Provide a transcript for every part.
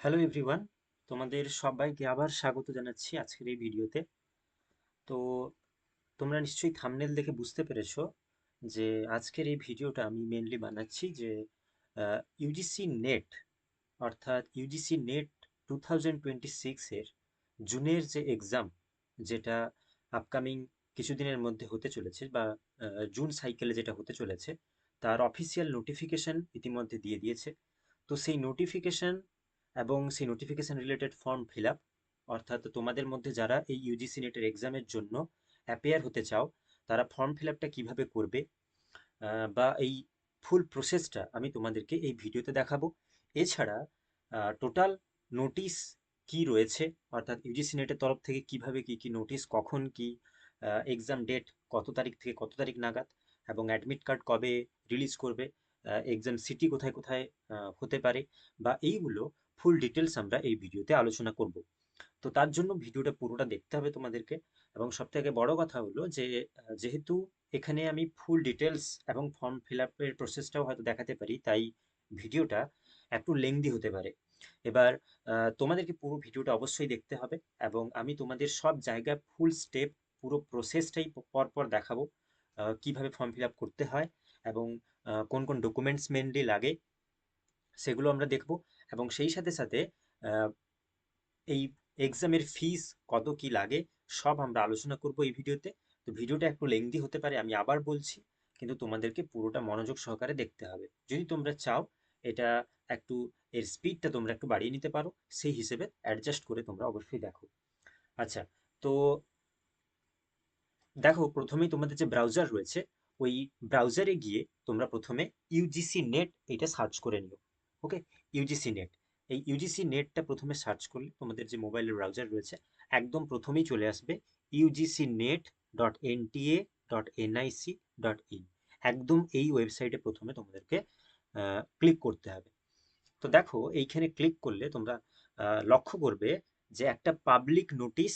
Hello everyone, তোমাদের সবাইকে আবার স্বাগত জানাচ্ছি আজকের এই ভিডিওতে। তো তোমরা নিশ্চয়ই থাম্বনেল দেখে বুঝতে পেরেছো যে আজকের এই ভিডিওটা আমি মেনলি বানাচ্ছি যে ইউজিসি নেট অর্থাৎ ইউজিসি নেট 2026 এর জুনের যে এক্সাম, যেটা আপকামিং কিছুদিনের মধ্যে হতে চলেছে বা জুন সাইকেলে যেটা হতে চলেছে, তার অফিসিয়াল নোটিফিকেশন ইতিমধ্যে দিয়ে দিয়েছে। তো সেই নোটিফিকেশন এবং সেই notification related form fill up, অর্থাৎ তোমাদের মধ্যে যারা এই ইউজিসি নেটের এক্সামের জন্য অ্যাপিয়ার হতে চাও, তারা ফর্ম ফিল আপটা কীভাবে করবে বা এই ফুল প্রসেসটা আমি তোমাদেরকে এই ভিডিওতে দেখাবো। এছাড়া টোটাল নোটিশ কি রয়েছে, অর্থাৎ ইউজিসি নেটের তরফ থেকে কিভাবে কি কি নোটিশ, কখন কি এক্সাম ডেট, কত তারিখ থেকে কত তারিখ নাগাদ, এবং অ্যাডমিট কার্ড কবে রিলিজ করবে, এক্সাম সিটি কোথায় কোথায় হতে পারে, বা এইগুলো ফুল ডিটেলস আমরা এই ভিডিওতে আলোচনা করব। তো তার জন্য ভিডিওটা পুরোটা দেখতে হবে তোমাদেরকে। এবং সবথেকে বড় কথা হলো যে যেহেতু এখানে আমি ফুল ডিটেলস এবং ফর্ম ফিল আপের প্রসেসটাও হয়তো দেখাতে পারি, তাই ভিডিওটা একটু লেংদি হতে পারে। এবার তোমাদেরকে পুরো ভিডিওটা অবশ্যই দেখতে হবে, এবং আমি তোমাদের সব জায়গায় ফুল স্টেপ পুরো প্রসেসটাই পরপর দেখাবো। কিভাবে ফর্ম ফিল আপ করতে হয় এবং কোন কোন ডকুমেন্টস মেনলি লাগে সেগুলো আমরা দেখব। এবং সেই সাথে সাথে আহ, এই এক্সামের ফিস কত কি লাগে সব আমরা আলোচনা করব এই ভিডিওতে। তো ভিডিওটা একটু লেংদি হতে পারে, আমি আবার বলছি, কিন্তু তোমাদেরকে পুরোটা মনোযোগ সহকারে দেখতে হবে। যদি তোমরা চাও এটা একটু, এর স্পিডটা তোমরা একটু বাড়িয়ে নিতে পারো, সেই হিসেবে অ্যাডজাস্ট করে তোমরা অবশ্যই দেখো। আচ্ছা, তো দেখো, প্রথমেই তোমাদের যে ব্রাউজার রয়েছে, ওই ব্রাউজারে গিয়ে তোমরা প্রথমে ইউজিসি নেট এটা সার্চ করে নিও। ওকে, ইউজিসি নেট, এই ইউজিসি নেটটা প্রথমে সার্চ করলে তোমাদের যে মোবাইলের ব্রাউজার রয়েছে, একদম প্রথমেই চলে আসবে UGCNet.NTA.NIC.in। একদম এই ওয়েবসাইটে প্রথমে তোমাদেরকে ক্লিক করতে হবে। তো দেখো, এইখানে ক্লিক করলে তোমরা লক্ষ্য করবে যে একটা পাবলিক নোটিশ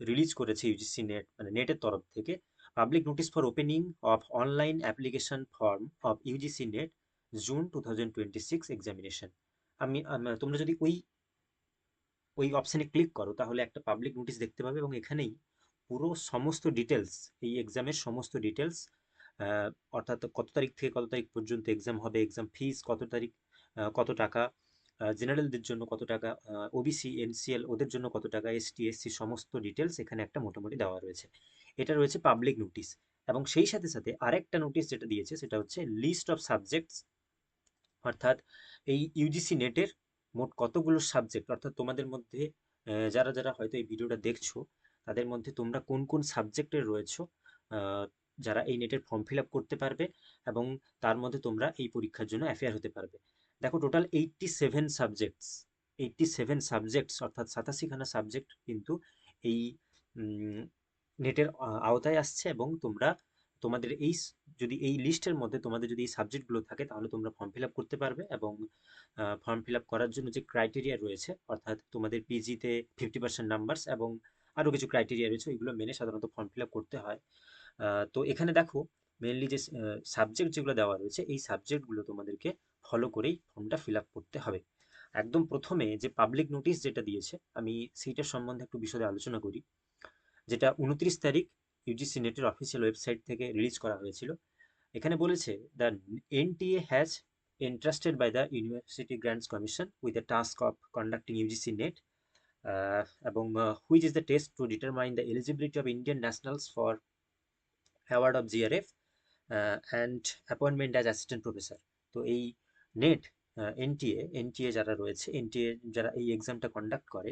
রিলিজ করেছে ইউজিসি নেট, মানে নেটের তরফ থেকে। Public notice for opening of online application form of UGC NET June 2026 examination. তোমরা যদি ওই ওই অপশানে ক্লিক করো, তাহলে একটা পাবলিক নোটিশ দেখতে পাবে, এবং এখানেই পুরো সমস্ত ডিটেলস, এই এক্সামের সমস্ত ডিটেলস, অর্থাৎ কত তারিখ থেকে কত তারিখ পর্যন্ত এক্সাম হবে, এক্সাম ফিস কত তারিখ, কত টাকা, জেনারেলদের জন্য কত টাকা, ওবিসি এনসিএল ওদের জন্য কত টাকা, এসটি এসসি সমস্ত ডিটেলস এখানে একটা মোটামুটি দেওয়া রয়েছে। এটা রয়েছে পাবলিক নোটিশ। এবং সেই সাথে সাথে আরেকটা নোটিশ যেটা দিয়েছে সেটা হচ্ছে লিস্ট অফ সাবজেক্টস, অর্থাৎ এই ইউজিসি নেটের মোট কতগুলো সাবজেক্ট, অর্থাৎ তোমাদের মধ্যে যারা যারা হয়তো এই ভিডিওটা দেখছো, তাদের মধ্যে তোমরা কোন কোন সাবজেক্টের রয়েছো, আহ, যারা এই নেটের ফর্ম ফিল আপ করতে পারবে, এবং তার মধ্যে তোমরা এই পরীক্ষার জন্য অ্যাফেয়ার হতে পারবে। দেখো, টোটাল 87 সাবজেক্টস অর্থাৎ 87খানা সাবজেক্ট কিন্তু এই নেটের আওতায় আসছে। এবং তোমরা তোমাদের এই যদি এই লিস্টের মধ্যে তোমাদের যদি এই সাবজেক্টগুলো থাকে, তাহলে তোমরা ফর্ম ফিল আপ করতে পারবে। এবং ফর্ম ফিল আপ করার জন্য যে ক্রাইটেরিয়া রয়েছে, অর্থাৎ তোমাদের পিজিতে 50% নাম্বারস এবং আরও কিছু ক্রাইটেরিয়া রয়েছে, ওইগুলো মেনে সাধারণত ফর্ম ফিল আপ করতে হয়। তো এখানে দেখো, মেনলি যে সাবজেক্ট যেগুলো দেওয়া রয়েছে, এই সাবজেক্টগুলো তোমাদেরকে ফলো করেই ফর্মটা ফিল আপ করতে হবে। একদম প্রথমে যে পাবলিক নোটিশ যেটা দিয়েছে, আমি সেইটার সম্বন্ধে একটু বিশদে আলোচনা করি, যেটা 29 তারিখ ইউজিসি নেটের অফিসিয়াল ওয়েবসাইট থেকে রিলিজ করা হয়েছিল। এখানে বলেছে, the NTA has entrusted by the University Grants Commission with the task of conducting UGC NET, এবং which is the test to determine the eligibility of Indian nationals for award of GRF and appointment as assistant professor। তো এই net, NTA যারা রয়েছে, NTA যারা এই এক্সামটা conduct করে,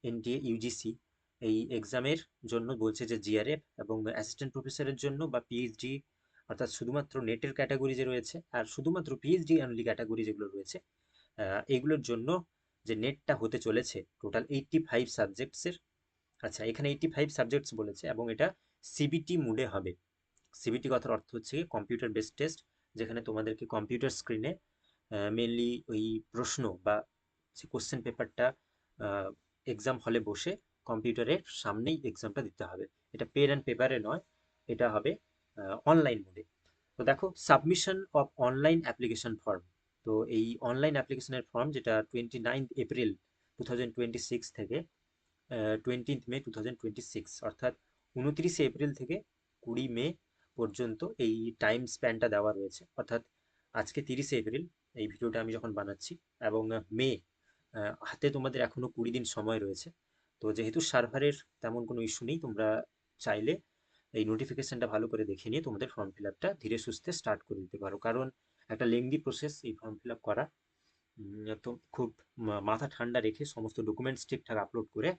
NTA UGC, এই এক্সামের জন্য বলছে যে জিআরএফ এবং অ্যাসিস্ট্যান্ট প্রফেসরের জন্য বা পিএইচডি, অর্থাৎ শুধুমাত্র নেটের ক্যাটাগরি যে রয়েছে আর শুধুমাত্র পিএইচডি অনলি ক্যাটাগরি যেগুলো রয়েছে, এইগুলোর জন্য যে নেটটা হতে চলেছে টোটাল 85 সাবজেক্টসের। আচ্ছা, এখানে 85 সাবজেক্টস বলেছে, এবং এটা সিবিটি মুডে হবে। সিবিটি কথার অর্থ হচ্ছে কম্পিউটার বেসড টেস্ট, যেখানে তোমাদেরকে কম্পিউটার স্ক্রিনে মেনলি ওই প্রশ্ন বা যে কোশ্চেন পেপারটা এক্সাম হলে বসে কম্পিউটারের সামনেই এক্সামটা দিতে হবে। এটা পেন অ্যান্ড পেপারে নয়, এটা হবে অনলাইন মোডে। তো দেখো, submission of online application form. তো এই অনলাইন অ্যাপ্লিকেশনের ফর্ম, যেটা 29 এপ্রিল 2026 থেকে 20 মে 2026, অর্থাৎ 29 এপ্রিল থেকে 20 মে পর্যন্ত এই টাইম স্প্যানটা দেওয়া রয়েছে। অর্থাৎ আজকে 30 এপ্রিল, এই ভিডিওটা আমি যখন বানাচ্ছি, এবং মে, হাতে তোমাদের এখনো 20 দিন সময় রয়েছে। তো যেহেতু সার্ভারের তেমন কোনো ইস্যু নেই, তোমরা চাইলে এই নোটিফিকেশনটা ভালো করে দেখে নিয়ে তোমাদের ফর্ম ফিল আপটা ধীরে সুস্থে স্টার্ট করে দিতে পারো, কারণ একটা লেংদি প্রসেস এই ফর্ম ফিল আপ করা। তো খুব মাথা ঠান্ডা রেখে সমস্ত ডকুমেন্টস ঠিকঠাক আপলোড করে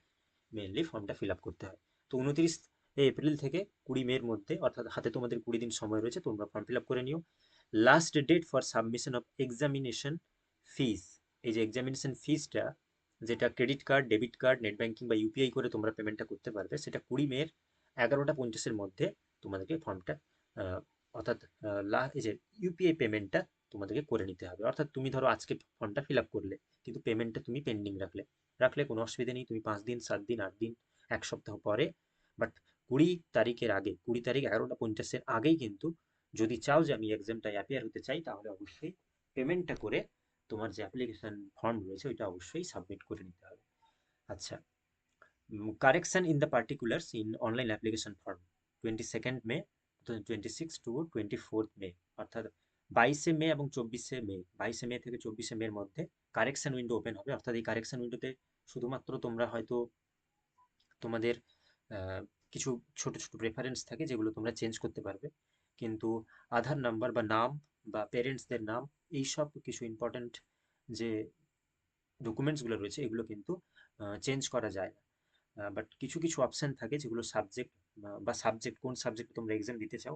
মেনলি ফর্মটা ফিল আপ করতে হয়। তো 29 এপ্রিল থেকে 20 মের মধ্যে, অর্থাৎ হাতে তোমাদের 20 দিন সময় রয়েছে, তোমরা ফর্ম ফিল আপ করে নিও। Last date for submission of examination fees, এই যে এক্সামিনেশন ফিসটা, যেটা credit card, debit card, net banking বা ইউপিআই করে তোমরা পেমেন্টটা করতে পারবে, সেটা 20 মের 11টা 50-এর মধ্যে তোমাদেরকে ফর্মটা, অর্থাৎ এই যে ইউপিআই পেমেন্টটা তোমাদেরকে করে নিতে হবে। অর্থাৎ তুমি ধরো আজকে ফর্মটা ফিল আপ করলে, কিন্তু পেমেন্টটা তুমি পেন্ডিং রাখলে, কোনো অসুবিধা নেই, তুমি 5 দিন, 7 দিন, 8 দিন, 1 সপ্তাহ পরে, বাট 20 তারিখের আগে, 20 তারিখ 11টা 50-এর আগেই কিন্তু, যদি চাও যে আমি এক্সামটায় অ্যাপিয়ার হতে চাই, তাহলে অবশ্যই পেমেন্টটা করে তোমার যে অ্যাপ্লিকেশন ফর্ম রয়েছে ওইটা অবশ্যই সাবমিট করে নিতে হবে। আচ্ছা, correction in the particulars in online application form 22 May 2026 to 24 May, অর্থাৎ 22 মে এবং 24 মে, 22 মে থেকে 24 মের মধ্যে কারেকশন উইন্ডো ওপেন হবে। অর্থাৎ এই কারেকশন উইন্ডোতে শুধুমাত্র তোমরা হয়তো তোমাদের কিছু ছোট ছোট প্রেফারেন্স থাকে যেগুলো তোমরা চেঞ্জ করতে পারবে, কিন্তু আধার নাম্বার বা নাম বা পেরেন্টসদের নাম, এইসব কিছু ইম্পর্ট্যান্ট যে ডকুমেন্টসগুলো রয়েছে এগুলো কিন্তু চেঞ্জ করা যায় না। বাট কিছু কিছু অপশান থাকে যেগুলো সাবজেক্ট, বা সাবজেক্ট, কোন সাবজেক্টে তোমরা এক্সাম দিতে চাও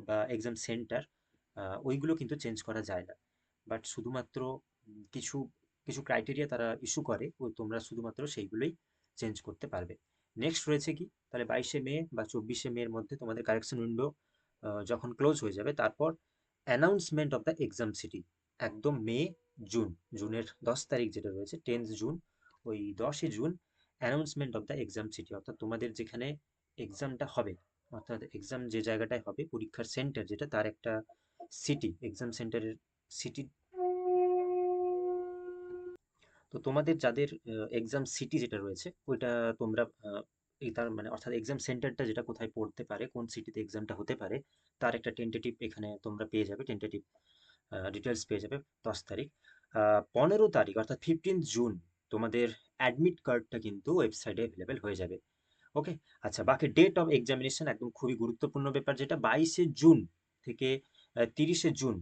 বা এক্সাম সেন্টার, ওইগুলো কিন্তু চেঞ্জ করা যায় না। বাট শুধুমাত্র কিছু কিছু ক্রাইটেরিয়া তারা ইস্যু করে, ও তোমরা শুধুমাত্র সেইগুলোই চেঞ্জ করতে পারবে। নেক্সট রয়েছে কি, তাহলে 22 মে বা 24 মের মধ্যে তোমাদের কারেকশন উইন্ডো যখন ক্লোজ হয়ে যাবে, তারপর announcement of the exam city, একদম জুনের 10 তারিখ যেটা রয়েছে, 10th জুন, ওই 10ই জুন announcement of the exam city, অর্থাৎ তোমাদের যেখানে এক্সামটা হবে, অর্থাৎ এক্সাম যে জায়গাটায় হবে, পরীক্ষার সেন্টার যেটা, তার একটা সিটি, এক্সাম সেন্টারের সিটি। তো তোমাদের যাদের এক্সাম সিটি যেটা রয়েছে ওইটা তোমরা, এই তার মানে অর্থাৎ এক্সাম সেন্টারটা যেটা কোথায় পড়তে পারে, কোন সিটিতে এক্সামটা হতে পারে, তার একটা টেন্টেটিভ এখানে তোমরা পেয়ে যাবে, টেন্টেটিভ ডিটেলস পেয়ে যাবে 10 তারিখ। 15 তারিখ অর্থাৎ 15th জুন তোমাদের অ্যাডমিট কার্ডটা কিন্তু ওয়েবসাইটে অ্যাভেলেবেল হয়ে যাবে। ওকে। আচ্ছা, বাকি ডেট অফ এক্সামিনেশন একদম খুবই গুরুত্বপূর্ণ ব্যাপার, যেটা 22 জুন থেকে 30 জুন,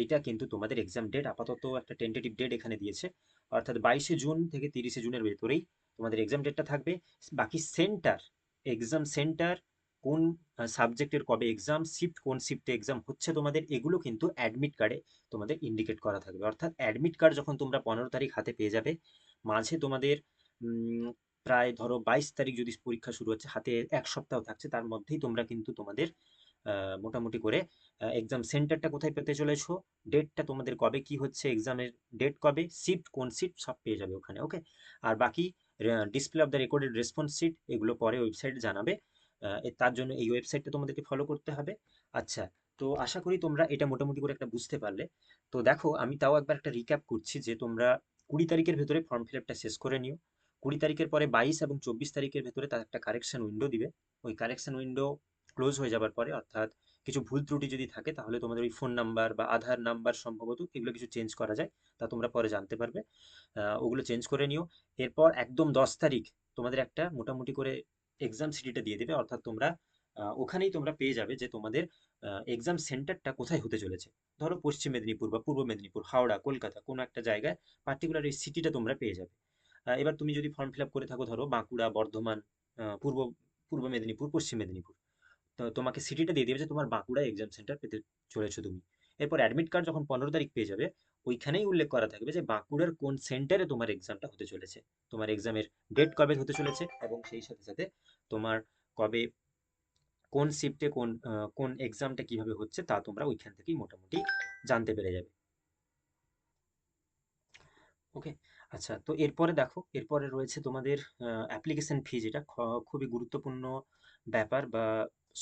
এইটা কিন্তু তোমাদের এক্সাম ডেট, আপাতত একটা টেন্টেটিভ ডেট এখানে দিয়েছে, অর্থাৎ 22 জুন থেকে 30 জুনের ভেতরেই তোমাদের এক্সাম ডেটটা থাকবে। বাকি সেন্টার, এক্সাম সেন্টার, কোন সাবজেক্টের কবে এক্সাম, শিফট কোন শিফটে এক্সাম হচ্ছে তোমাদের, এগুলো কিন্তু অ্যাডমিট কার্ডে তোমাদের ইন্ডিকেট করা থাকবে। অর্থাৎ অ্যাডমিট কার্ড যখন তোমরা 15 তারিখ হাতে পেয়ে যাবে, মাঝে তোমাদের প্রায় ধরো 22 তারিখ যদি পরীক্ষা শুরু হচ্ছে, হাতে 1 সপ্তাহ থাকছে, তার মধ্যেই তোমরা কিন্তু তোমাদের মোটামুটি করে এক্সাম সেন্টারটা কোথায় পেতে চলেছো, ডেটটা তোমাদের কবে কি হচ্ছে, এক্সামের ডেট কবে, শিফট কোন শিফট, সব পেয়ে যাবে ওখানে। ওকে। আর বাকি display of the recorded response sheet, এগুলো পরে ওয়েবসাইটে জানাবে, তার জন্য এই ওয়েবসাইটটা তোমাদেরকে ফলো করতে হবে। আচ্ছা, তো আশা করি তোমরা এটা মোটামুটি করে একটা বুঝতে পারলে। তো দেখো, আমি তাও একবার একটা রিক্যাপ করছি, যে তোমরা 20 তারিখের ভেতরে ফর্ম ফিল আপটা শেষ করে নিও। 20 তারিখের পরে 22 এবং 24 তারিখের ভেতরে তার একটা কারেকশন উইন্ডো দিবে। ওই কারেকশন উইন্ডো ক্লোজ হয়ে যাবার পরে, অর্থাৎ কিছু ভুল ত্রুটি যদি থাকে, তাহলে তোমাদের ওই ফোন নাম্বার বা আধার নাম্বার সম্ভবত এগুলো কিছু চেঞ্জ করা যায়, তা তোমরা পরে জানতে পারবে, ওগুলো চেঞ্জ করে নিও। এরপর একদম 10 তারিখ তোমাদের একটা মোটামুটি করে এক্সাম সিটিটা দিয়ে দেবে, অর্থাৎ তোমরা ওখানেই তোমরা পেয়ে যাবে যে তোমাদের এক্সাম সেন্টারটা কোথায় হতে চলেছে। ধরো পশ্চিম মেদিনীপুর বা পূর্ব মেদিনীপুর, হাওড়া, কলকাতা, কোনো একটা জায়গায় পার্টিকুলার এই সিটিটা তোমরা পেয়ে যাবে। এবার তুমি যদি ফর্ম ফিল আপ করে থাকো ধরো বাঁকুড়া, বর্ধমান, পূর্ব পূর্ব মেদিনীপুর, পশ্চিম মেদিনীপুর, তো তোমাকে সিটিটা দিয়ে দেবে যে তোমার বাঁকুড়া এক্সাম সেন্টার পেতে চলেছো তুমি। এরপর অ্যাডমিট কার্ড যখন 15 তারিখ পেয়ে যাবে, ওইখানেই উল্লেখ করা থাকবে যে বাঁকুড়ার কোন সেন্টারে তোমার এক্সামটা হতে চলেছে, তোমার এক্সামের ডেট কবে হতে চলেছে, এবং সেই সাথে সাথে তোমার কবে, কোন শিফটে, কোন এক্সামটা কিভাবে হচ্ছে, তা তোমরা ওইখান থেকেই মোটামুটি জানতে পেরে যাবে। ওকে। আচ্ছা, তো এরপরে দেখো, এরপরে রয়েছে তোমাদের অ্যাপ্লিকেশন ফি, যেটা খুবই গুরুত্বপূর্ণ ব্যাপার, বা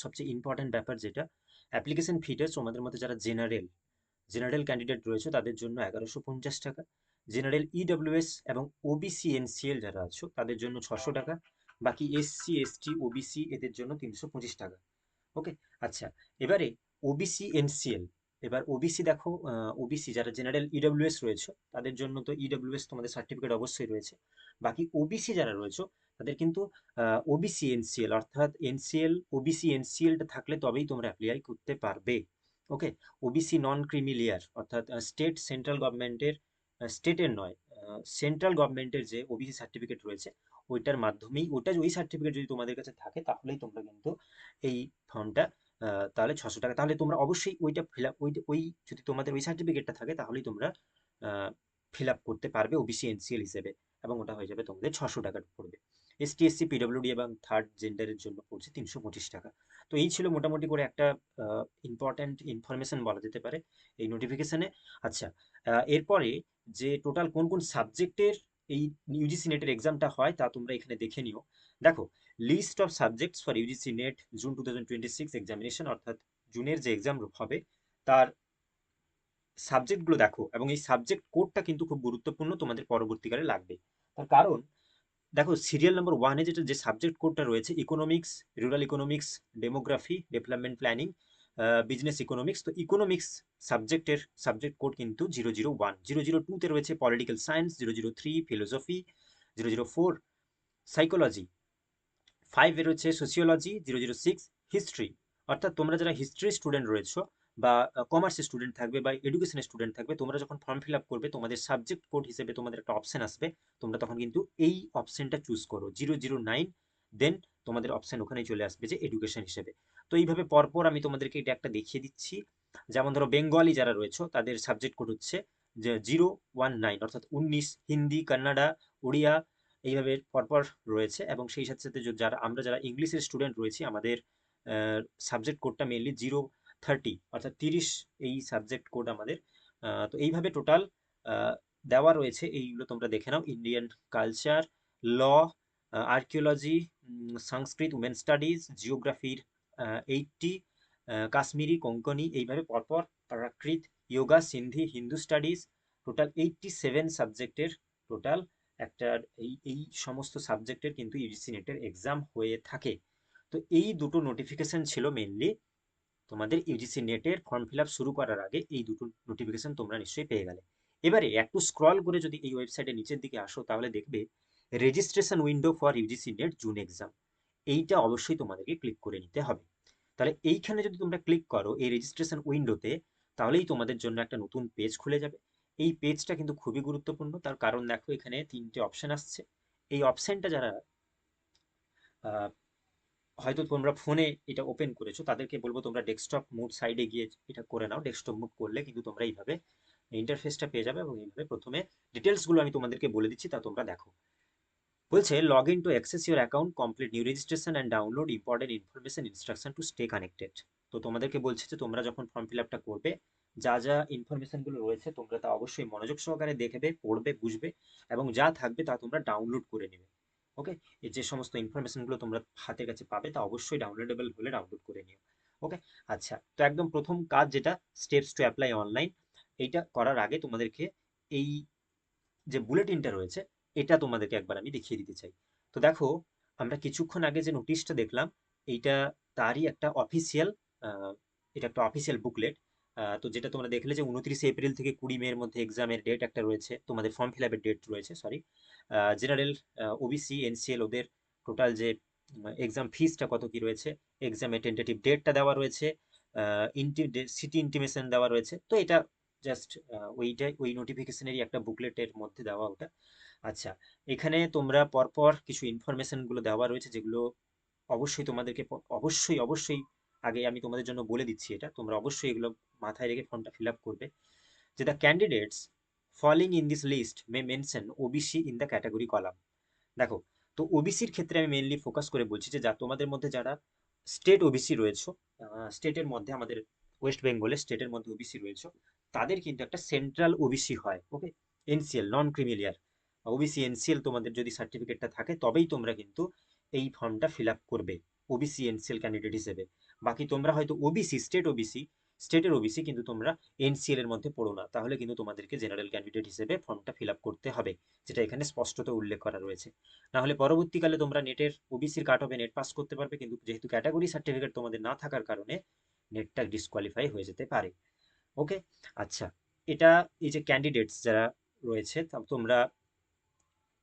সবচেয়ে ইম্পর্ট্যান্ট ব্যাপার, যেটা অ্যাপ্লিকেশন ফিটা তোমাদের মধ্যে যারা জেনারেল ক্যান্ডিডেট রয়েছে তাদের জন্য 1150 টাকা, জেনারেল ইডব্লিউএস এবং ওবিসি এনসিএল যারা আছো তাদের জন্য 600 টাকা, বাকি এসসি এসটি ওবিসি এদের জন্য 325 টাকা। ওকে। আচ্ছা, এবারে ওবিসি এনসিএল, এবার ওবিসি দেখো, ওবিসি যারা জেনারেল ইডব্লিউএস রয়েছে তাদের জন্য তো ইডব্লিউএস তোমাদের সার্টিফিকেট অবশ্যই রয়েছে। বাকি ওবিসি যারা রয়েছে তাদের কিন্তু ওবিসি এনসিএল, অর্থাৎ এনসিএল ওবিসি এনসিএলটা থাকলে তবেই তোমরা অ্যাপ্লাই করতে পারবে। ওকে। ওবিসি নন ক্রিমিলিয়ার অর্থাৎ স্টেট সেন্ট্রাল গভর্নমেন্টের, স্টেটের নয়, সেন্ট্রাল গভর্নমেন্টের যে ওবিসি সার্টিফিকেট রয়েছে ওইটার মাধ্যমেই, ওই সার্টিফিকেট যদি তোমাদের কাছে থাকে তাহলেই তোমরা কিন্তু এই ফর্মটা, তাহলে 600 টাকা, তাহলে তোমরা অবশ্যই ওইটা ফিল আপ, ওই যদি তোমাদের ওই সার্টিফিকেটটা থাকে তাহলেই তোমরা ফিল আপ করতে পারবে ওবিসি এনসিএল হিসেবে, এবং ওটা হয়ে যাবে তোমাদের 600 টাকা পড়বে। এসটি এসসি পিডব্লিউডি এবং থার্ড জেন্ডারের জন্য পড়ছে 325 টাকা। তো এই ছিল মোটামুটি করে একটা ইম্পর্ট্যান্ট ইনফরমেশন বলা যেতে পারে এই নোটিফিকেশনে। আচ্ছা, এরপরে যে টোটাল কোন কোন সাবজেক্টের এই ইউজিসি নেটের এক্সামটা হয় তা তোমরা এখানে দেখে নিও। দেখো, list of subjects for UGC NET June 2026 examination, অর্থাৎ জুনের যে এক্সাম হবে তার সাবজেক্টগুলো দেখো, এবং এই সাবজেক্ট কোডটা কিন্তু খুব গুরুত্বপূর্ণ, তোমাদের পরবর্তীকালে লাগবে। তার কারণ দেখো, সিরিয়াল নাম্বার 1-এ যে সাবজেক্ট কোডটা রয়েছে, economics, rural economics, demography, development planning, business economics, তো ইকোনমিক্স সাবজেক্টের সাবজেক্ট কোড কিন্তু 001। 002-তে রয়েছে পলিটিক্যাল সায়েন্স, 003 ফিলোসফি, 004 সাইকোলজি, 5-এ রয়েছে সোসিওলজি, 006 হিস্ট্রি। অর্থাৎ তোমরা যারা হিস্ট্রি স্টুডেন্ট রয়েছো বা কমার্সের স্টুডেন্ট থাকবে বা এডুকেশনের স্টুডেন্ট থাকবে, তোমরা যখন ফর্ম ফিল আপ করবে তোমাদের সাবজেক্ট কোড হিসেবে তোমাদের একটা অপশন আসবে, তোমরা তখন কিন্তু এই অপশনটা চুজ করো 009, দেন তোমাদের অপশন ওখানেই চলে আসবে যে এডুকেশন হিসেবে। তো এইভাবে পরপর আমি তোমাদেরকে এটা একটা দেখিয়ে দিচ্ছি। যেমন ধরো বেঙ্গলি যারা রয়েছে তাদের সাবজেক্ট কোড হচ্ছে যে 019, অর্থাৎ 19, হিন্দি, কান্নাডা, উড়িয়া, এইভাবে পরপর রয়েছে। এবং সেই সাথে সাথে যারা ইংলিশের স্টুডেন্ট রয়েছি আমাদের সাবজেক্ট কোডটা মেনলি 030, অর্থাৎ 30, এই সাবজেক্ট কোড আমাদের। তো এইভাবে টোটাল দেওয়া রয়েছে, এইগুলো তোমরা দেখে নাও। ইন্ডিয়ান কালচার, ল, আর্কিওলজি, সংস্কৃত, উমেন স্টাডিজ, জিওগ্রাফির 80, কাশ্মীরি, কোঙ্কনি, এইভাবে পরপর প্রাকৃত, যোগা, সিন্ধি, হিন্দু স্টাডিজ, টোটাল 87 সাবজেক্টের টোটাল একটা, এই সমস্ত সাবজেক্টের কিন্তু ইউজিসি নেটের এক্সাম হয়ে থাকে। তো এই দুটো নোটিফিকেশন ছিল মেনলি তোমাদের ইউজিসি নেটের ফর্ম ফিল আপ শুরু করার আগে, এই দুটো নোটিফিকেশন তোমরা নিশ্চয়ই পেয়ে গেলে। এবারে একটু স্ক্রল করে যদি এই ওয়েবসাইটের নিচের দিকে আসো তাহলে দেখবে registration window for UGC NET June exam, এইটা অবশ্যই তোমাদেরকে ক্লিক করে নিতে হবে। তাহলে এইখানে যদি তোমরা ক্লিক করো এই রেজিস্ট্রেশন উইন্ডোতে, তাহলেই তোমাদের জন্য একটা নতুন পেজ খুলে যাবে। এই পেজটা কিন্তু খুবই গুরুত্বপূর্ণ, তার কারণ দেখো এখানে 3টে অপশন আসছে। এই অপশনটা যারা হয়তো তোমরা ফোনে এটা ওপেন করেছো তাদেরকে বলবো তোমরা ডেস্কটপ মোড সাইডে গিয়ে এটা করে নাও। ডেস্কটপ মোড করলে কিন্তু তোমরা এইভাবে ইন্টারফেসটা পেয়ে যাবে, এবং এইভাবে প্রথমে ডিটেলসগুলো আমি তোমাদেরকে বলে দিচ্ছি, তা তোমরা দেখো। বলছে log in to access your account, complete new registration and download important information instruction to stay connected. তো তোমাদেরকে বলছে যে তোমরা যখন ফর্ম ফিল আপটা করবে যা যা ইনফরমেশনগুলো রয়েছে তোমরা তা অবশ্যই মনোযোগ সহকারে দেখবে, পড়বে, বুঝবে, এবং যা থাকবে তা তোমরা ডাউনলোড করে নেবে। ওকে। এই যে সমস্ত ইনফরমেশনগুলো তোমরা হাতের কাছে পাবে তা অবশ্যই ডাউনলোডেবল হলে ডাউনলোড করে নিও। ওকে। আচ্ছা, তো একদম প্রথম কাজ যেটা স্টেপস টু অ্যাপ্লাই অনলাইন, এইটা করার আগে তোমাদেরকে এই যে বুলেটিনটা রয়েছে এটা তোমাদেরকে একবার আমি দেখিয়ে দিতে চাই। তো দেখো, আমরা কিছুক্ষণ আগে যে নোটিশটা দেখলাম এইটা তারই একটা অফিসিয়াল, এটা একটা অফিসিয়াল বুকলেট। তো যেটা তোমরা দেখলে যে 29 এপ্রিল থেকে 20 মের মধ্যে এক্সামের ডেট একটা রয়েছে, তোমাদের ফর্ম ফিল আপের ডেট রয়েছে, সরি। জেনারেল, ওবিসি, এনসিএল ওদের টোটাল যে এক্সাম ফিসটা কত কি রয়েছে, এক্সামের টেন্টেটিভ ডেটটা দেওয়া রয়েছে, সিটি ইন্টিমেশন দেওয়া রয়েছে। তো এটা জাস্ট ওইটাই, ওই নোটিফিকেশনেরই একটা বুকলেটের মধ্যে দেওয়া ওটা। আচ্ছা, এখানে তোমরা পরপর কিছু ইনফরমেশনগুলো দেওয়া রয়েছে যেগুলো অবশ্যই তোমাদেরকে অবশ্যই অবশ্যই আগে আমি তোমাদের জন্য বলে দিচ্ছি, এটা তোমরা অবশ্যই এগুলো মাথায় রেখে ফর্মটা ফিল আপ করবে। যে the candidates falling in this list may mention OBC in the category column. দেখো, তো ওবিসির ক্ষেত্রে আমি মেনলি ফোকাস করে বলছি যে তোমাদের মধ্যে যারা স্টেট ওবিসি রয়েছে, স্টেটের মধ্যে আমাদের ওয়েস্ট বেঙ্গলে স্টেটের মধ্যে ওবিসি রয়েছে, তাদের কিন্তু একটা সেন্ট্রাল ওবিসি হয়। Okay. NCL non creamy layer OBC NCL তোমাদের যদি সার্টিফিকেটটা থাকে তবেই তোমরা কিন্তু এই ফর্মটা ফিল আপ করবে ওবিসি এনসিএল ক্যান্ডিডেট হিসেবে। বাকি তোমরা হয়তো ওবিসি, স্টেট ওবিসি, স্টেটের ওবিসি কিন্তু তোমরা এনসিএল এর মধ্যে পড়ো না, তাহলে কিন্তু তোমাদেরকে জেনারেল ক্যান্ডিডেট হিসেবে ফর্মটা ফিল আপ করতে হবে, যেটা এখানে স্পষ্টত উল্লেখ করা রয়েছে। না হলে পরবর্তীকালে তোমরা নেটের ওবিসির কাট অফে নেট পাস করতে পারবে, কিন্তু যেহেতু ক্যাটাগরি সার্টিফিকেট তোমাদের না থাকার কারণে নেটটা ডিসকোয়ালিফাই হয়ে যেতে পারে। ওকে, আচ্ছা, এটা এই যে ক্যান্ডিডেটস যারা রয়েছে তোমরা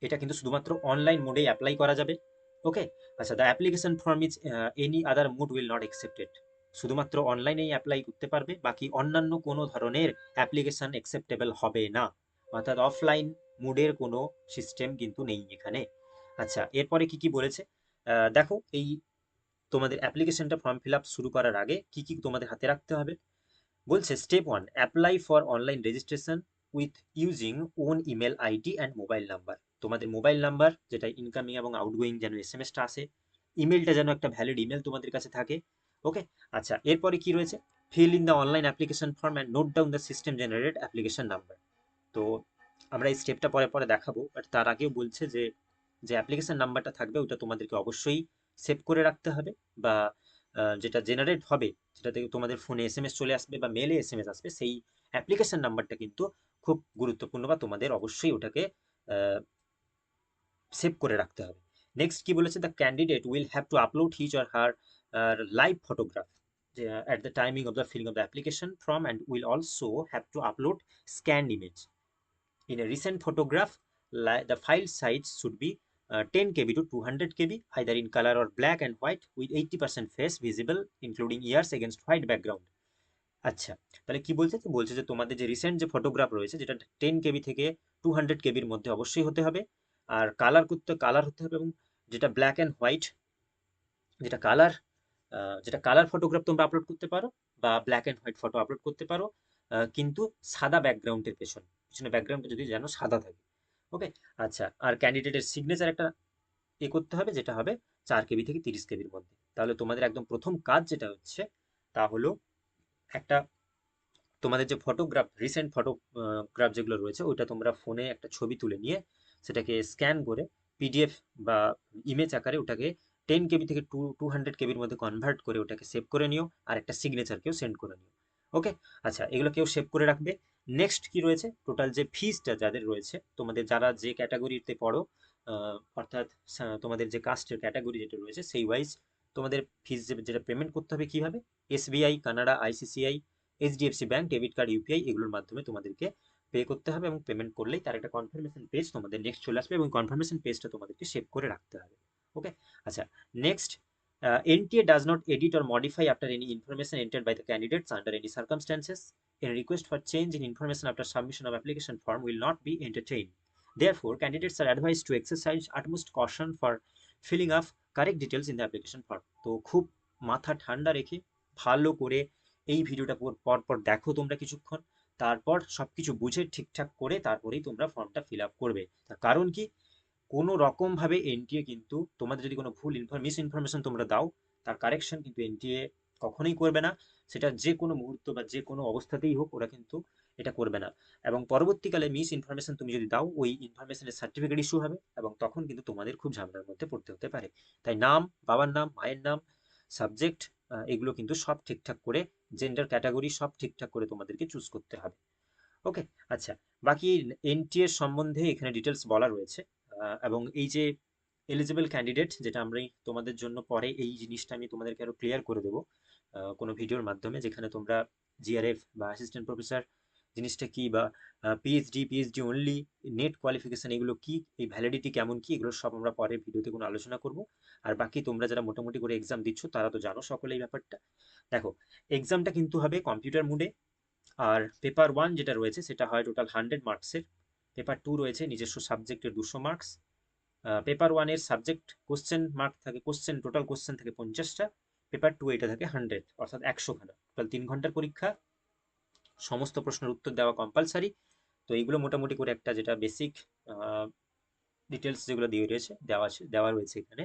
এটা কিন্তু শুধুমাত্র অনলাইন মোডেই অ্যাপ্লাই করা যাবে। ওকে, আচ্ছা, the application form is any other mode will not accepted. শুধুমাত্র অনলাইনেই অ্যাপ্লাই করতে পারবে, বাকি অন্যান্য কোনো ধরনের অ্যাপ্লিকেশন অ্যাকসেপ্টেবল হবে না, অর্থাৎ অফলাইন মোডের কোনো সিস্টেম কিন্তু নেই এখানে। আচ্ছা, এরপরে কি কি বলেছে দেখো, এই তোমাদের অ্যাপ্লিকেশনটা ফর্ম ফিল আপ শুরু করার আগে কি কি তোমাদের হাতে রাখতে হবে। বলছে step 1, apply for online registration with using own email ID and mobile number. তোমাদের মোবাইল নাম্বার যেটা ইনকামিং এবং আউটগোয়িং যেন এসএমএসটা আসে, ইমেলটা যেন একটা ভ্যালিড ইমেল তোমাদের কাছে থাকে। ওকে, আচ্ছা, এরপরে কি রয়েছে, fill in the online application form and note down the system generated application number. তো আমরা এই স্টেপটা পরে পরে দেখাবো, বাট তার আগেও বলছে যে যে অ্যাপ্লিকেশন নাম্বারটা থাকবে ওটা তোমাদেরকে অবশ্যই সেভ করে রাখতে হবে, বা যেটা জেনারেট হবে, যেটা থেকে তোমাদের ফোনে এসএমএস চলে আসবে বা মেলে এসএমএস আসবে, সেই অ্যাপ্লিকেশন নাম্বারটা কিন্তু খুব গুরুত্বপূর্ণ, বা তোমাদের অবশ্যই ওটাকে সেভ করে রাখতে হবে। নেক্সট কি বলেছে, the candidate will have to upload his or her live photograph at the timing of the filling of the application form, and will also have to upload scanned image. In a recent photograph, the file size should be 10 KB to 200 KB, either in color or black and white, with 80% face visible, including ears against white background. আচ্ছা, তাহলে কি বলছে, বলছে যে তোমাদের যে recent যে photograph রয়েছে, যেটা 10 KB থেকে 200 KBর মধ্যে অবশ্যই হতে হবে, আর কালার করতে কালার হতে হবে, এবং যেটা ব্ল্যাক অ্যান্ড হোয়াইট, যেটা কালার যেটা কালার ফটোগ্রাফ তোমরা আপলোড করতে পারো, বা black and white photo upload করতে পারো, কিন্তু সাদা ব্যাকগ্রাউন্ডের পিছনে ব্যাকগ্রাউন্ডটা যদি যেন সাদা থাকে। ওকে, আচ্ছা, আর ক্যান্ডিডেটের সিগনেচার একটা করতে হবে, যেটা হবে 4 KB থেকে 30 KBর মধ্যে। তাহলে তোমাদের একদম প্রথম কাজ যেটা হচ্ছে, তা হলো একটা তোমাদের যে ফটোগ্রাফ, রিসেন্ট ফটোগ্রাফ যেগুলো রয়েছে, ওইটা তোমরা ফোনে একটা ছবি তুলে নিয়ে সেটাকে স্ক্যান করে পিডিএফ বা ইমেজ আকারে ওটাকে 10 KB থেকে 200 KBর মধ্যে কনভার্ট করে ওটাকে সেভ করে নিও, আর একটা সিগনেচারকেও সেন্ড করে নিও। ওকে, আচ্ছা, এগুলো কেউ সেভ করে রাখবে। নেক্সট কি রয়েছে, টোটাল যে ফিজটা যাদের রয়েছে, তোমাদের যারা যে ক্যাটাগরিতে পড়ো, অর্থাৎ তোমাদের যে কাস্টের ক্যাটাগরি যেটা রয়েছে সেই ওয়াইজ তোমাদের ফিজ যেটা পেমেন্ট করতে হবে কিভাবে, SBI, Canara, ICICI, HDFC bank, debit card, UPI, এগুলোর মাধ্যমে তোমাদেরকে পে করতে হবে, এবং পেমেন্ট করলেই তার একটা কনফার্মেশন পেজ তোমাদের নেক্সট চলে আসবে, এবং কনফার্মেশন পেজটা তোমাদেরকে সেভ করে রাখতে হবে। ওকে, আচ্ছা, next, NTA does not edit or modify after any information entered by the candidates under any circumstances. A request for change in information after submission of application form will not be entertained. Therefore, candidates are advised to exercise utmost caution for filling up correct details in the application form. তো খুব মাথা ঠান্ডা রেখে ভালো করে এই ভিডিওটা পর পর দেখো তোমরা কিছুক্ষণ, তারপর সবকিছু বুঝে ঠিকঠাক করে তারপরেই তোমরা ফর্মটা ফিল আপ করবে। তার কারণ কি, কোনো রকম ভাবে এনটিএ কিন্তু তোমাদের যদি কোনো ভুল মিস ইনফরমেশন তোমরা দাও, তার কারেকশন কিন্তু এনটিএ কখনোই করবে না। সেটা যে কোনো মুহূর্ত বা যে কোনো অবস্থাতেই হোক, ওরা কিন্তু এটা করবে না। এবং পরবর্তীকালে মিস ইনফরমেশন তুমি যদি দাও, ওই ইনফরমেশনের সার্টিফিকেট ইস্যু হবে, এবং তখন কিন্তু তোমাদের খুব ঝামেলার মধ্যে পড়তে হতে পারে। তাই নাম, বাবার নাম, মায়ের নাম, সাবজেক্ট, এগুলো কিন্তু সব ঠিকঠাক করে, জেন্ডার ক্যাটাগরি সব ঠিকঠাক করে তোমাদেরকে চুজ করতে হবে। ওকে, আচ্ছা, বাকি এনটিএর সম্বন্ধে এখানে ডিটেলস বলা রয়েছে, এবং এই যে এলিজিবল ক্যান্ডিডেট, যেটা আমরা তোমাদের জন্য পরে এই জিনিসটা আমি তোমাদেরকে আরো ক্লিয়ার করে দেবো কোনো ভিডিওর মাধ্যমে, যেখানে তোমরা জিআরএফ বা অ্যাসিস্ট্যান্ট প্রফেসর জিনিসটা কি, বা পিএইচডি অনলি, নেট কোয়ালিফিকেশন এগুলো কি, এই ভ্যালিডিটি কেমন কি, এগুলো সব আমরা পরে ভিডিওতে কোনো আলোচনা করব। আর বাকি তোমরা যারা মোটামুটি করে এক্সাম দিচ্ছ তারা তো জানো সকলে এই ব্যাপারটা। দেখো, এক্সামটা কিন্তু হবে কম্পিউটার মোডে, আর পেপার 1 যেটা রয়েছে সেটা হয় টোটাল 100 মার্কসের, পেপার 2 রয়েছে নিজস্ব সাবজেক্টের 200 মার্কস, পেপার 1 এর সাবজেক্ট কোশ্চেন মার্ক থাকে, টোটাল কোশ্চেন থাকে 50টা, পেপার 2 এটা থাকে 100, অর্থাৎ 100খানা, টোটাল 3 ঘন্টার পরীক্ষা, সমস্ত প্রশ্নের উত্তর দেওয়া কম্পালসারি। তো এইগুলো মোটামুটি করে একটা যেটা বেসিক ডিটেলস যেগুলো দিয়ে রয়েছে, দেওয়া রয়েছে এখানে।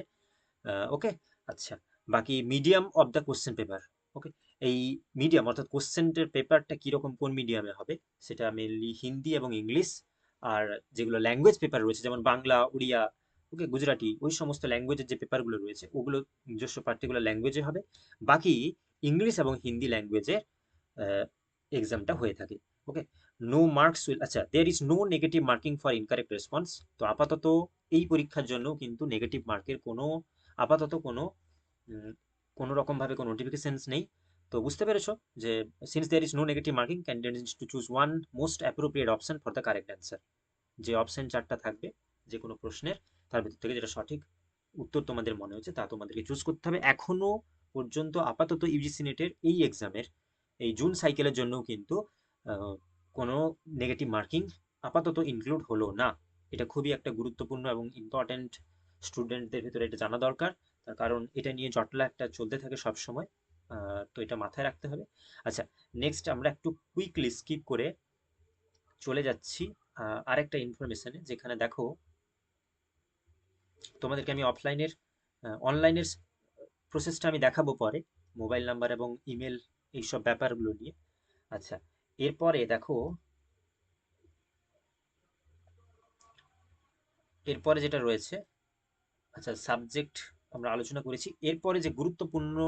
ওকে, আচ্ছা, বাকি medium of the question paper. Okay, এই মিডিয়াম অর্থাৎ কোশ্চেনের পেপারটা কীরকম, কোন মিডিয়ামে হবে, সেটা মেনলি হিন্দি এবং ইংলিশ। আর যেগুলো ল্যাঙ্গুয়েজ পেপার রয়েছে, যেমন বাংলা, উড়িয়া, ওকে, গুজরাটি, ওই সমস্ত ল্যাঙ্গুয়েজের যে পেপারগুলো রয়েছে ওগুলো নিজস্ব পার্টিকুলার ল্যাঙ্গুয়েজে হবে। বাকি ইংলিশ এবং হিন্দি ল্যাঙ্গুয়েজে এক্সামটা হয়ে থাকে। ওকে, নো মার্কস উইল, আচ্ছা, there is no negative marking for incorrect response. তো আপাতত এই পরীক্ষার জন্য কিন্তু নেগেটিভ মার্কের কোনো আপাতত কোনো রকমভাবে কোনো নোটিফিকেশনস নেই। তো বুঝতে পেরেছো যে since there is no negative marking, candidate is to choose one most appropriate option for the correct answer. যে অপশন চারটা থাকবে যে কোনো প্রশ্নের, তার ভিতর থেকে যেটা সঠিক উত্তর তোমাদের মনে হচ্ছে তা তোমাদেরকে চুজ করতে হবে। এখনো পর্যন্ত আপাতত ইউজিসি নেটের এই এক্সামের এই জুন সাইকেলের জন্য কিন্তু কোনো নেগেটিভ মার্কিং আপাতত ইনক্লুড হলো না। এটা খুবই একটা গুরুত্বপূর্ণ এবং ইম্পর্টেন্ট, স্টুডেন্টদের ভিতরে এটা জানা দরকার। তার কারণ এটা নিয়ে জটলা একটা চলতে থাকে সব সময়। তো এটা মাথায় রাখতে হবে। আচ্ছা, নেক্সট আমরা একটু কুইকলি স্কিপ করে চলে যাচ্ছি আরেকটা ইনফরমেশনে, যেখানে দেখো তোমাদেরকে আমি অনলাইনের প্রসেসটা আমি দেখাবো পরে, মোবাইল নাম্বার এবং ইমেল এইসব ব্যাপারগুলো নিয়ে। আচ্ছা, এরপরে দেখো, এরপরে যেটা রয়েছে, আচ্ছা সাবজেক্ট আমরা আলোচনা করেছি। এরপরে যে গুরুত্বপূর্ণ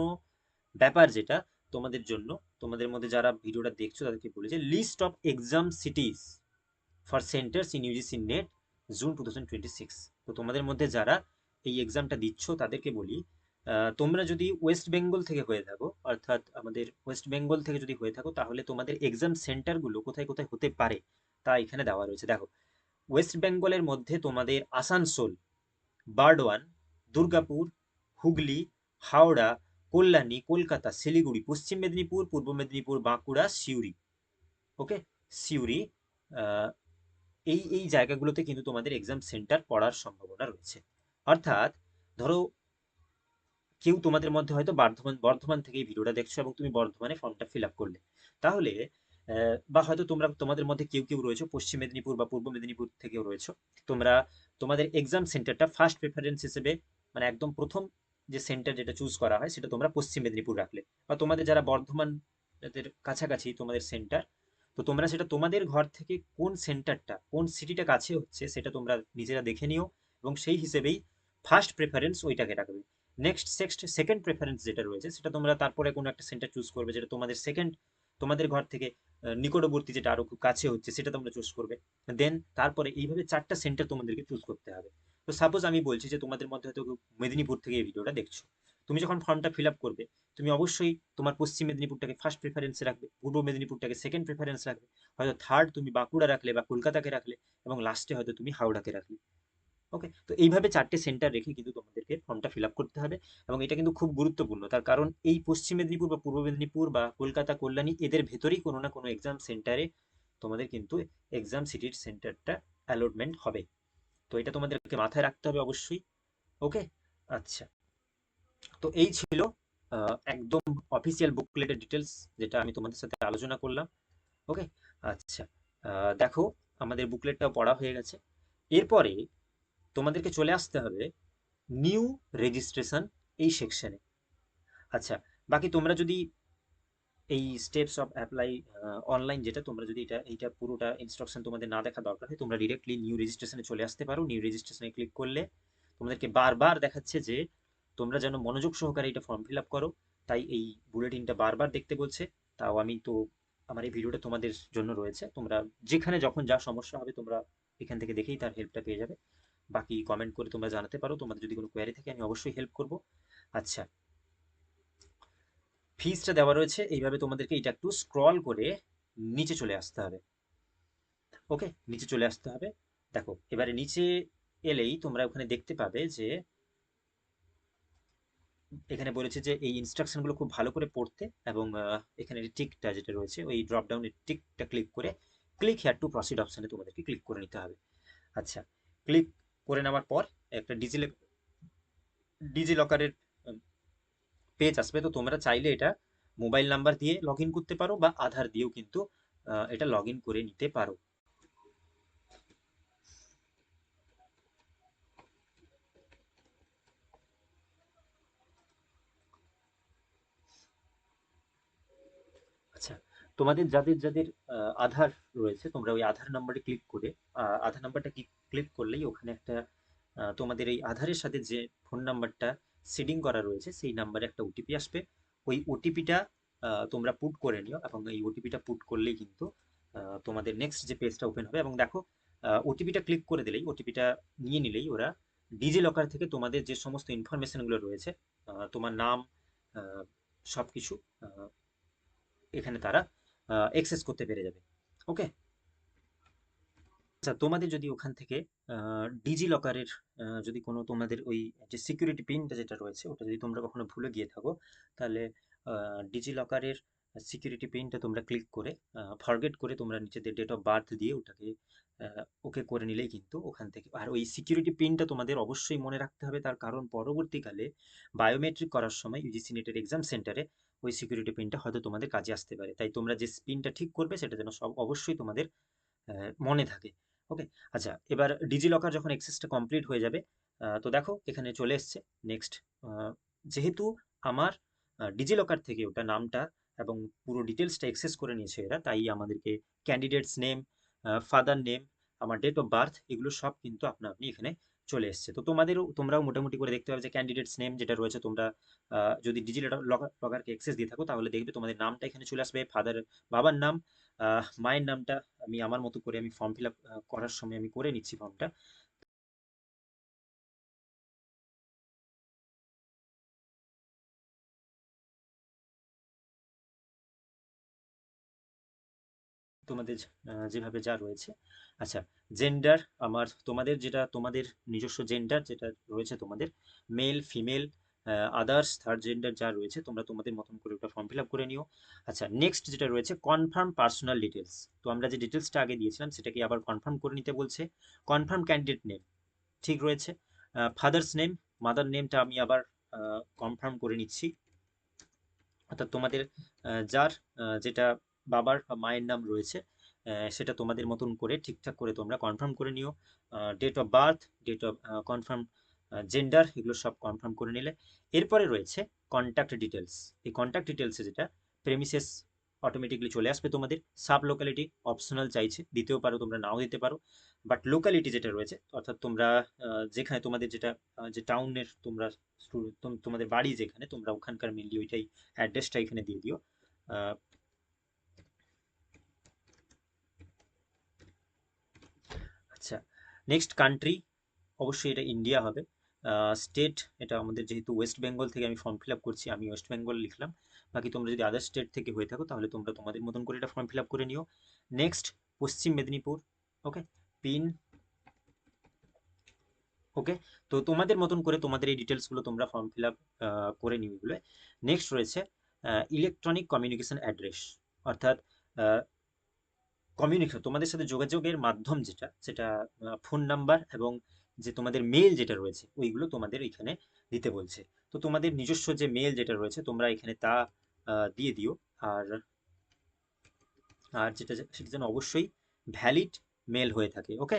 ব্যাপার যেটা তোমাদের জন্য, তোমাদের মধ্যে যারা ভিডিওটা দেখছো তাদেরকে বলি যে list of exam cities for centres in UGC NET June 2026। তো তোমাদের মধ্যে যারা এই এক্সামটা দিচ্ছ তাদেরকে বলি, তোমরা যদি ওয়েস্ট বেঙ্গল থেকে হয়ে থাকো, অর্থাৎ আমাদের ওয়েস্ট বেঙ্গল থেকে যদি হয়ে থাকো, তাহলে তোমাদের এক্সাম সেন্টারগুলো কোথায় কোথায় হতে পারে তা এখানে দেওয়া রয়েছে। দেখো, ওয়েস্ট বেঙ্গলের মধ্যে তোমাদের আসানসোল, বারডোয়ান, দুর্গাপুর, হুগলি, হাওড়া, কল্যাণী, কলকাতা, শিলিগুড়ি, পশ্চিম মেদিনীপুর, পূর্ব মেদিনীপুর, বাঁকুড়া, সিউড়ি। ওকে, সিউড়ি, এই এই জায়গাগুলোতে কিন্তু তোমাদের এক্সাম সেন্টার পড়ার সম্ভাবনা রয়েছে। অর্থাৎ ধরো কেউ তোমাদের মধ্যে হয়তো বর্ধমান বর্ধমান থেকে এই ভিডিওটা দেখছো এবং তুমি বর্ধমানে ফর্মটা ফিল আপ করলে, তাহলে বা হয়তো তোমাদের মধ্যে কেউ কেউ রয়েছে পশ্চিম মেদিনীপুর বা পূর্ব মেদিনীপুর থেকেও রয়েছে, তোমরা তোমাদের এক্সাম সেন্টারটা ফার্স্ট প্রেফারেন্স হিসেবে, মানে একদম প্রথম যে সেন্টার যেটা চুজ করা হয় সেটা তোমরা পশ্চিম মেদিনীপুর রাখলে, বা তোমাদের যারা বর্ধমান এদের কাছাকাছি তোমাদের সেন্টার, তো তোমরা সেটা তোমাদের ঘর থেকে কোন সেন্টারটা কোন সিটিটা কাছে হচ্ছে সেটা তোমরা নিজেরা দেখে নিও এবং সেই হিসেবেই ফার্স্ট প্রেফারেন্স ওইটাকে রাখবে। নেক্সট সেকেন্ড প্রেফারেন্স যেটা রয়েছে সেটা তোমরা তারপরে কোনো একটা সেন্টার চুজ করবে যেটা তোমাদের সেকেন্ড, তোমাদের ঘর থেকে নিকটবর্তী, যেটা আরো খুব কাছে হচ্ছে সেটা তোমরা চুজ করবে। দেন তারপরে এইভাবে চারটা সেন্টার তোমাদেরকে চুজ করতে হবে। তো সাপোজ আমি বলছি যে তোমাদের মধ্যে হয়তো মেদিনীপুর থেকে এই ভিডিওটা দেখছো, তুমি যখন ফর্মটা ফিল আপ করবে তুমি অবশ্যই তোমার পশ্চিম মেদিনীপুরটাকে ফার্স্ট প্রেফারেন্সে রাখবে, পূর্ব মেদিনীপুরটাকে সেকেন্ড প্রেফারেন্স রাখবে, হয়তো থার্ড তুমি বাঁকুড়া রাখলে বা কলকাতাকে রাখলে, এবং লাস্টে হয়তো তুমি হাওড়াকে রাখলে। ওকে, তো এইভাবে চারটে সেন্টার রেখে কিন্তু তোমাদেরকে ফর্মটা ফিল আপ করতে হবে। এবং এটা কিন্তু খুব গুরুত্বপূর্ণ, তার কারণ এই পশ্চিম মেদিনীপুর বা পূর্ব মেদিনীপুর বা কলকাতা, কল্যাণী এদের ভেতরেই কোনো না কোনো এক্সাম সেন্টারে তোমাদের কিন্তু এক্সাম সিটির সেন্টারটা অ্যালটমেন্ট হবে। তো এটা তোমাদেরকে মাথায় রাখতে হবে অবশ্যই। ওকে, আচ্ছা, তো এই ছিল একদম অফিসিয়াল বুকলেটের ডিটেলস যেটা আমি তোমাদের সাথে আলোচনা করলাম। ওকে, আচ্ছা, দেখো আমাদের বুকলেটটাও পড়া হয়ে গেছে। এরপরে তোমাদেরকে চলে আসতে হবে নিউ রেজিস্ট্রেশন এই সেকশনে। আচ্ছা, বাকি তোমরা যদি এই স্টেপস অফ অ্যাপ্লাই অনলাইন, যেটা তোমরা যদি এইটা পুরোটা ইনস্ট্রাকশন তোমাদের না দেখা দরকার হয়, তোমরা ডিরেক্টলি নিউ রেজিস্ট্রেশনে চলে আসতে পারো। নিউ রেজিস্ট্রেশনে ক্লিক করলে তোমাদেরকে বারবার দেখাচ্ছে যে তোমরা যেন মনোযোগ সহকারে এটা ফর্ম ফিল আপ করো, তাই এই বুলেটিনটা বারবার দেখতে বলছে। তাও আমি তো, আমার এই ভিডিওটা তোমাদের জন্য রয়েছে, তোমরা যেখানে যখন যা সমস্যা হবে তোমরা এখান থেকে দেখেই তার হেল্পটা পেয়ে যাবে। বাকি কমেন্ট করে তোমরা জানাতে পারো, তোমাদের যদি কোনো কোয়ারি থাকে আমি অবশ্যই হেল্প করব। আচ্ছা, ফিজটা দেওয়া রয়েছে, এইভাবে তোমাদেরকে এটা একটু স্ক্রল করে নিচে চলে আসতে হবে। ওকে, নিচে চলে আসতে হবে। দেখো এবারে নিচে এলেই তোমরা ওখানে দেখতে পাবে যে এখানে বলেছে যে এই ইনস্ট্রাকশনগুলো খুব ভালো করে পড়তে, এবং এখানে টিকটা যেটা রয়েছে ওই ড্রপ ডাউনের টিকটা ক্লিক করে ক্লিক হেয়ার টু প্রসিড অপশানে তোমাদেরকে ক্লিক করে নিতে হবে। আচ্ছা, ক্লিক করে নেওয়ার পর একটা ডিজি লকারের পেজ আসবে। তো তোমরা চাইলে এটা মোবাইল নাম্বার দিয়ে লগ ইন করতে পারো বা আধার দিয়েও কিন্তু এটা লগ ইন করে নিতে পারো। আচ্ছা, তোমাদের যাদের যাদের আধার রয়েছে তোমরা ওই আধার নাম্বারে ক্লিক করে আধার নাম্বারটা ক্লিক করলেই ওখানে একটা তোমাদের এই আধারের সাথে যে ফোন নাম্বারটা সিডিং করা রয়েছে সেই নাম্বারে একটা ওটিপি আসবে। ওই ওটিপিটা তোমরা পুট করে নিও, এবং এই ওটিপিটা পুট করলেই কিন্তু তোমাদের নেক্সট যে পেজটা ওপেন হবে, এবং দেখো ওটিপিটা ক্লিক করে দিলেই, ওটিপিটা নিয়ে নিলেই ওরা ডিজি লকার থেকে তোমাদের যে সমস্ত ইনফরমেশনগুলো রয়েছে, তোমার নাম, সব কিছু এখানে তারা অ্যাক্সেস করতে পেরে যাবে। ওকে। আচ্ছা, তোমাদের যদি ওখান থেকে ডিজি লকারের যদি কোনো তোমাদের ওই যে সিকিউরিটি পিনটা যেটা রয়েছে ওটা যদি তোমরা কখনো ভুলে গিয়ে থাকো, তাহলে ডিজি লকারের সিকিউরিটি পিনটা তোমরা ক্লিক করে ফরগেট করে তোমরা নিজেদের ডেট অফ বার্থ দিয়ে ওটাকে ওকে করে নিলেই কিন্তু ওখান থেকে, আর ওই সিকিউরিটি পিনটা তোমাদের অবশ্যই মনে রাখতে হবে, তার কারণ পরবর্তীকালে বায়োমেট্রিক করার সময় ইউজিসি নেটের এক্সাম সেন্টারে ওই সিকিউরিটি পিনটা হয়তো তোমাদের কাজে আসতে পারে, তাই তোমরা যে পিনটা ঠিক করবে সেটা যেন সব অবশ্যই তোমাদের মনে থাকে। ওকে। আচ্ছা, এবার ডিজি লকার যখন অ্যাক্সেসটা কমপ্লিট হয়ে যাবে, তো দেখো এখানে চলে এসছে নেক্সট। যেহেতু আমার ডিজি লকার থেকে ওটা নামটা এবং পুরো ডিটেলসটা অ্যাক্সেস করে নিয়েছে এরা, তাই আমাদেরকে ক্যান্ডিডেটস নেম, ফাদার নেম, আমার ডেট অফ বার্থ, এগুলো সব কিন্তু আপনা আপনি এখানে চলে এসছে। তো তোমরাও মোটামুটি করে দেখতে পাবে যে ক্যান্ডিডেটস নেম যেটা রয়েছে, তোমরা যদি ডিজি লকারকে অ্যাক্সেস দিয়ে থাকো তাহলে দেখবে তোমাদের নামটা এখানে চলে আসবে, বাবার নাম, মায়ের নামটা আমি আমার মতো করে আমি ফর্ম ফিল আপ করার সময় আমি করে নিচ্ছি ফর্মটা। তোমাদের যেভাবে যা রয়েছে। আচ্ছা, জেন্ডার, তোমাদের যেটা তোমাদের নিজস্ব জেন্ডার যেটা রয়েছে তোমাদের, male female others third gender যা রয়েছে তোমরা তোমাদের মতন করে ওটা ফর্ম ফিল আপ করে নিও। আচ্ছা, নেক্সট যেটা রয়েছে কনফার্ম পার্সোনাল ডিটেলস, তো আমরা যে ডিটেলসটা আগে দিয়েছিলাম সেটাকে আবার কনফার্ম করে নিতে বলছে। কনফার্ম ক্যান্ডিডেট নেম ঠিক রয়েছে। ফাদার্স নেম, মাদার নেমটা আমি আবার কনফার্ম করে নিচ্ছি, অর্থাৎ তোমাদের যার যেটা বাবার বা মায়ের নাম রয়েছে সেটা তোমাদের মতন করে ঠিকঠাক করে তোমরা কনফার্ম করে নিও। Date of birth, date of confirm, gender, এগুলো সব কনফার্ম করে নিলে এরপরে রয়েছে কন্ট্যাক্ট ডিটেলস। এই কন্ট্যাক্ট ডিটেলসে যেটা প্রেমিসেস অটোমেটিকলি চলে আসবে তোমাদের। সাব লোকালিটি অপশনাল চাইছে, দিতেও পারো তোমরা, নাও দিতে পারো, বাট লোকালিটি যেটা রয়েছে অর্থাৎ তোমরা যেখানে তোমাদের যেটা যে টাউনের তোমরা তোমাদের বাড়ি যেখানে, তোমরা ওখানকার মেনলি ওইটাই অ্যাড্রেসটা এখানে দিয়ে দিও। আচ্ছা, নেক্সট কান্ট্রি, অবশ্যই এটা ইন্ডিয়া হবে। স্টেট, এটা আমাদের যেহেতু ওয়েস্ট বেঙ্গল থেকে আমি ফর্ম ফিল আপ করছি, আমি ওয়েস্ট বেঙ্গল লিখলাম। বাকি তোমরা যদি আদার স্টেট থেকে হয়ে থাকো তাহলে তোমরা তোমাদের মতন করে এটা ফর্ম ফিল আপ করে নিও। নেক্সট পশ্চিম মেদিনীপুর। ওকে। পিন। ওকে। তো তোমাদের মতন করে তোমাদের এই ডিটেলসগুলো তোমরা ফর্ম ফিল আপ করে নিও এগুলো। নেক্সট রয়েছে ইলেকট্রনিক কমিউনিকেশন অ্যাড্রেস, অর্থাৎ কমিউনিকেশন তোমাদের সাথে যোগাযোগের মাধ্যম যেটা, সেটা ফোন নাম্বার এবং যে তোমাদের মেল যেটা রয়েছে ওইগুলো তোমাদের এখানে দিতে বলছে। তো তোমাদের নিজস্ব যে মেল যেটা রয়েছে তোমরা এখানে তা দিয়ে দিও। আর আর সেটা যেন অবশ্যই ভ্যালিড মেল হয়ে থাকে। ওকে।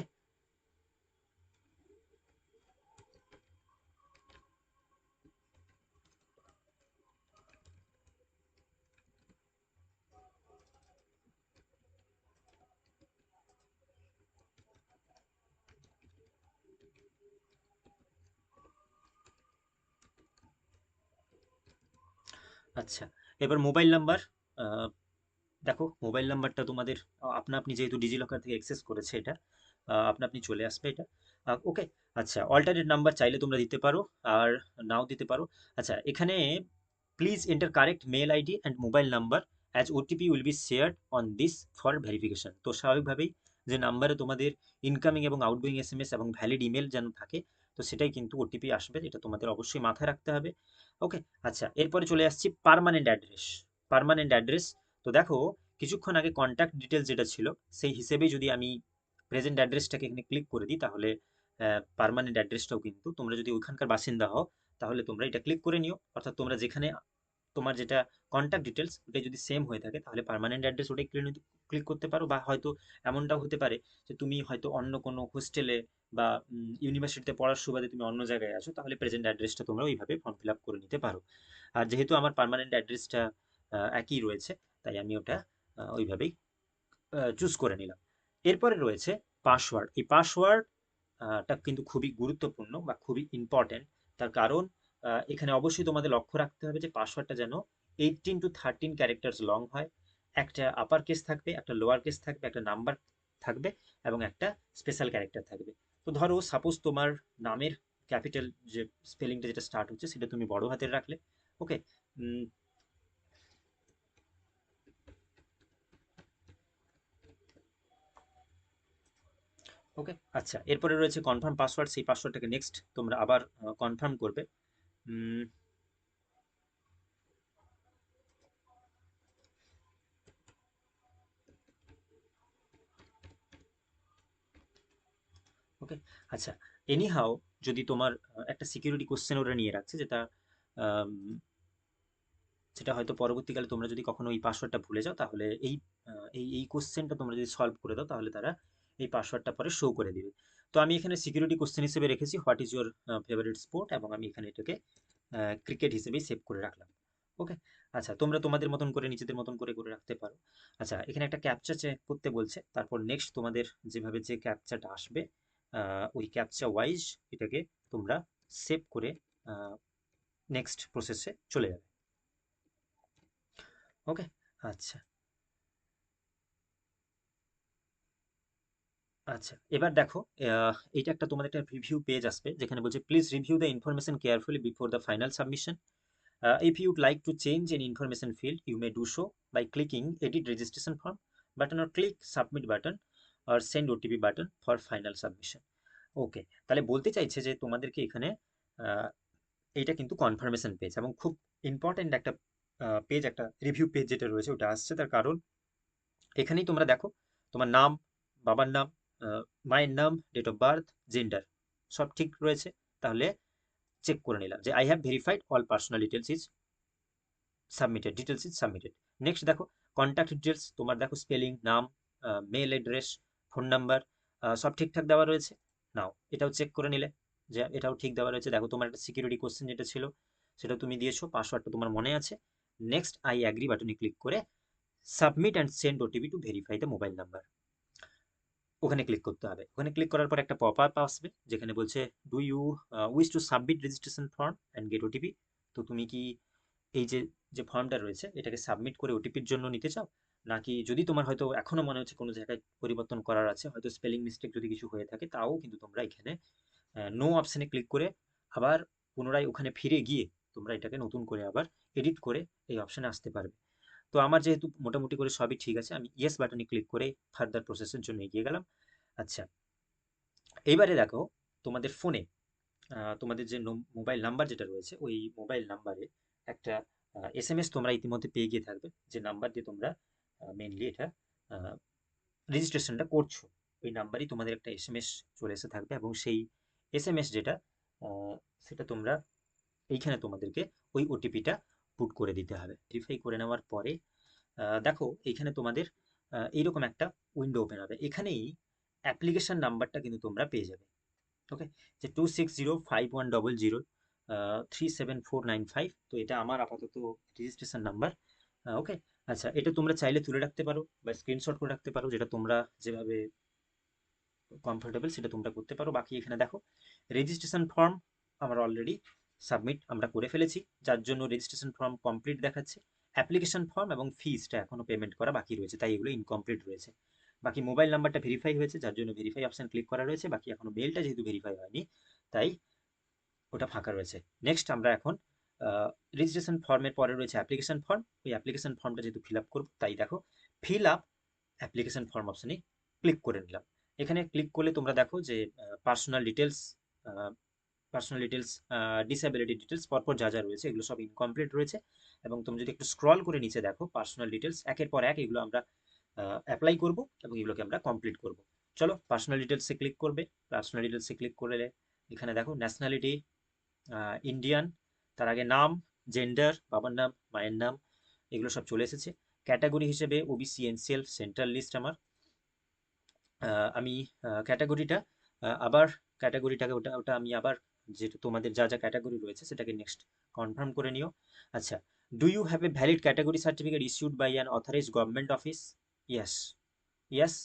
আচ্ছা, এবার মোবাইল নাম্বার। দেখো মোবাইল নাম্বারটা তোমাদের আপনা আপনি যেহেতু ডিজি লকার থেকে অ্যাক্সেস করেছে এটা, আপনা আপনি চলে আসবে এটা। ওকে। আচ্ছা, অল্টারনেট নাম্বার চাইলে তোমরা দিতে পারো, আর নাও দিতে পারো। আচ্ছা, এখানে please enter correct mail ID and mobile number as OTP will be shared on this for verification. তো স্বাভাবিকভাবেই যে নাম্বারে তোমাদের ইনকামিং এবং আউটগোয়িং এসএমএস এবং ভ্যালিড ইমেল যেন থাকে, তো সেটাই কিন্তু ওটিপি আসবে, এটা তোমাদের অবশ্যই মাথায় রাখতে হবে। ওকে। আচ্ছা, এরপরে চলে আসছি পার্মানেন্ট অ্যাড্রেস। পার্মানেন্ট অ্যাড্রেস, তো দেখো কিছুক্ষণ আগে কন্ট্যাক্ট ডিটেলস যেটা ছিল সেই হিসেবেই যদি আমি প্রেজেন্ট অ্যাড্রেসটাকে এখানে ক্লিক করে দিই, তাহলে পার্মানেন্ট অ্যাড্রেসটাও কিন্তু তোমরা যদি ওইখানকার বাসিন্দা হও তাহলে তোমরা এটা ক্লিক করে নিও, অর্থাৎ তোমরা যেখানে তোমার যেটা কন্ট্যাক্ট ডিটেলস ওটাই যদি সেম হয়ে থাকে তাহলে পার্মানেন্ট অ্যাড্রেস ওটাই ক্লিক করতে পারো। বা হয়তো এমনটাও হতে পারে যে তুমি হয়তো অন্য কোনো হোস্টেলে বা ইউনিভার্সিটিতে পড়ার সুবাদে তুমি অন্য জায়গায় আছো, তাহলে প্রেজেন্ট অ্যাড্রেসটা তোমরা ওইভাবে ফর্ম ফিল আপ করে নিতে পারো। আর যেহেতু আমার পার্মানেন্ট অ্যাড্রেসটা একই রয়েছে, তাই আমি ওটা ওইভাবেই চুজ করে নিলাম। এরপরে রয়েছে পাসওয়ার্ড। এই পাসওয়ার্ডটা কিন্তু খুবই গুরুত্বপূর্ণ বা খুবই ইম্পর্টেন্ট, তার কারণ এখানে অবশ্যই তোমাদের লক্ষ্য রাখতে হবে যে পাসওয়ার্ডটা যেন 18 to 13 ক্যারেক্টার্স লং হয়। একটা আপার কেস থাকবে, একটা লোয়ার কেস থাকবে, একটা নাম্বার থাকবে এবং একটা স্পেশাল ক্যারেক্টার থাকবে। তো ধরো সাপোজ তোমার নামের ক্যাপিটাল যে স্পেলিংটা যেটা স্টার্ট হচ্ছে সেটা তুমি বড় হাতের রাখলে। ওকে। ওকে, আচ্ছা, এরপরে রয়েছে কনফার্ম পাসওয়ার্ড। সেই পাসওয়ার্ডটাকে নেক্সট তোমরা আবার কনফার্ম করবে। ওকে, আচ্ছা, এনি হাও যদি তোমার একটা সিকিউরিটি কোশ্চেন ওরা নিয়ে রাখছে, যেটা আম, যেটা হয়তো পরবর্তীকালে তোমরা যদি কখনো এই পাসওয়ার্ডটা ভুলে যাও, তাহলে এই কোশ্চেনটা তোমরা যদি সলভ করে দাও, তাহলে তারা এই পাসওয়ার্ডটা পরে শো করে দিবে। তো আমি এখানে সিকিউরিটি কোশ্চেন হিসেবে রেখেছি what is your favourite sport, এবং আমি এখানে এটাকে ক্রিকেট হিসেবেই সেভ করে রাখলাম। ওকে, আচ্ছা, তোমরা তোমাদের মতন করে নিজেদের মতন করে করে রাখতে পারো। আচ্ছা, এখানে একটা ক্যাপচা চেক করতে বলছে, তারপর নেক্সট তোমাদের যেভাবে যে ক্যাপচাটা আসবে ওই ক্যাপচা ওয়াইজ এটাকে তোমরা সেভ করে নেক্সট প্রসেসে চলে যাবে। ওকে, আচ্ছা, আচ্ছা, এবার দেখো, এটা একটা তোমাদের একটা রিভিউ পেজ আসবে যেখানে বলছে please review the information carefully before the final submission. If you'd like to change any information field, you may do so by clicking Edit Registration Form button or click Submit button or Send OTP button for final submission. ওকে, তাহলে বলতে চাইছে যে তোমাদেরকে এখানে আহ, এইটা কিন্তু confirmation page এবং খুব ইম্পর্টেন্ট একটা পেজ, একটা রিভিউ পেজ যেটা রয়েছে ওটা আসছে। তার কারণ এখানেই তোমরা দেখো তোমার নাম, বাবার নাম, মায়ের নাম, ডেট অফ বার্থ, জেন্ডার সব ঠিক রয়েছে। তাহলে চেক করে নিলাম যে I have verified all personal details is submitted, details is submitted. Next দেখো কন্ট্যাক্ট ডিটেলস, তোমার দেখো স্পেলিং, নাম, মেল অ্যাড্রেস, ফোন নাম্বার সব ঠিকঠাক দেওয়া রয়েছে। নাও এটাও চেক করে নিলে যে এটাও ঠিক দেওয়া রয়েছে। দেখো তোমার একটা সিকিউরিটি কোশ্চেন যেটা ছিল সেটা তুমি দিয়েছো, পাসওয়ার্ডটা তোমার মনে আছে। নেক্সট আই অ্যাগ্রি বাটনে ক্লিক করে submit and send OTP to verify the mobile number, ওখানে ক্লিক করতে হবে। ওখানে ক্লিক করার পর একটা পপ আপ আসবে যেখানে বলছে do you wish to submit registration form and get OTP. তো তুমি কি এই যে যে ফর্মটা রয়েছে এটাকে সাবমিট করে ওটিপির জন্য নিতে চাও, নাকি যদি তোমার হয়তো এখনো মনে হচ্ছে কোনো জায়গায় পরিবর্তন করার আছে, হয়তো স্পেলিং মিস্টেক যদি কিছু হয়ে থাকে, তাও কিন্তু তোমরা এখানে নো অপশনে ক্লিক করে আবার পুনরায় ওখানে ফিরে গিয়ে তোমরা এটাকে নতুন করে আবার এডিট করে এই অপশনে আসতে পারবে। তো আমার যেহেতু মোটামুটি করে সবই ঠিক আছে, আমি ইয়েস বাটনে ক্লিক করে ফার্দার প্রসেসের জন্য এগিয়ে গেলাম। আচ্ছা, এইবারে দেখো তোমাদের ফোনে তোমাদের যে মোবাইল নাম্বার যেটা রয়েছে ওই মোবাইল নাম্বারে একটা এসএমএস তোমরা ইতিমধ্যে পেয়ে গিয়ে থাকবে, যে নাম্বার দিয়ে তোমরা মেনলি এটা রেজিস্ট্রেশনটা করছো। ওই নাম্বারই তোমাদের একটা এসএমএস চলে এসে থাকবে, এবং সেই এসএমএস যেটা আহ, সেটা তোমরা এইখানে তোমাদেরকে ওই ওটিপিটা পুট করে দিতে হবে। ভেরিফাই করে নেওয়ার পরে দেখো এইখানে তোমাদের এইরকম একটা উইন্ডো ওপেন হবে। এখানেই অ্যাপ্লিকেশন নাম্বারটা কিন্তু তোমরা পেয়ে যাবে। ওকে, যে 2605100 37495। তো এটা আমার আপাতত রেজিস্ট্রেশন নাম্বার। ওকে, আচ্ছা, এটা তোমরা চাইলে তুলে রাখতে পারো বা স্ক্রিনশট করে রাখতে পারো, যেটা তোমরা যেভাবে কমফোর্টেবল সেটা তোমরা করতে পারো। বাকি এখানে দেখো রেজিস্ট্রেশন ফর্ম আমার অলরেডি সাবমিট আমরা করে ফেলেছি, যার জন্য রেজিস্ট্রেশন ফর্ম কমপ্লিট দেখাচ্ছে। অ্যাপ্লিকেশন ফর্ম এবং ফিজটা এখনো পেমেন্ট করা বাকি রয়েছে, তাই এগুলো ইনকমপ্লিট রয়েছে। বাকি মোবাইল নাম্বারটা ভেরিফাই হয়েছে, যার জন্য ভেরিফাই অপশন ক্লিক করা রয়েছে। বাকি এখনো মেলটা যেহেতু ভেরিফাই হয়নি, তাই ওটা ফাঁকা রয়েছে। নেক্সট আমরা এখন রেজিস্ট্রেশন ফর্মের পরে রয়েছে অ্যাপ্লিকেশন ফর্ম। ওই অ্যাপ্লিকেশন ফর্মটা যেহেতু ফিল আপ করবো, তাই দেখো ফিল আপ অ্যাপ্লিকেশন ফর্ম অপশনে ক্লিক করে নিলাম। এখানে ক্লিক করলে তোমরা দেখো যে personal details, personal details, disability details পরপর যা যা রয়েছে এগুলো সব ইনকমপ্লিট রয়েছে। এবং তুমি যদি একটু স্ক্রল করে নিচে দেখো পার্সোনাল ডিটেলস একের পর এক এগুলো আমরা অ্যাপ্লাই করব এবং এগুলোকে আমরা কমপ্লিট করব। চলো পার্সোনাল ডিটেলসে ক্লিক করবে। পার্সোনাল ডিটেলসে ক্লিক করলে এখানে দেখো ন্যাশনালিটি ইন্ডিয়ান, তার আগে নাম, জেন্ডার, বাবার নাম, মায়ের নাম, এগুলো সব চলে এসেছে। ক্যাটাগরি হিসেবে ওবিসি এনসিএল সেন্ট্রাল লিস্ট আমার। আমি ক্যাটাগরিটা আবার ক্যাটাগরিটাকে ওটা ওটা আমি আবার যেটা তোমাদের যা যা ক্যাটাগরি রয়েছে সেটাকে নেক্সট কনফার্ম করে নিও। আচ্ছা, do you have a valid category certificate issued by an authorized government office? Yes, yes,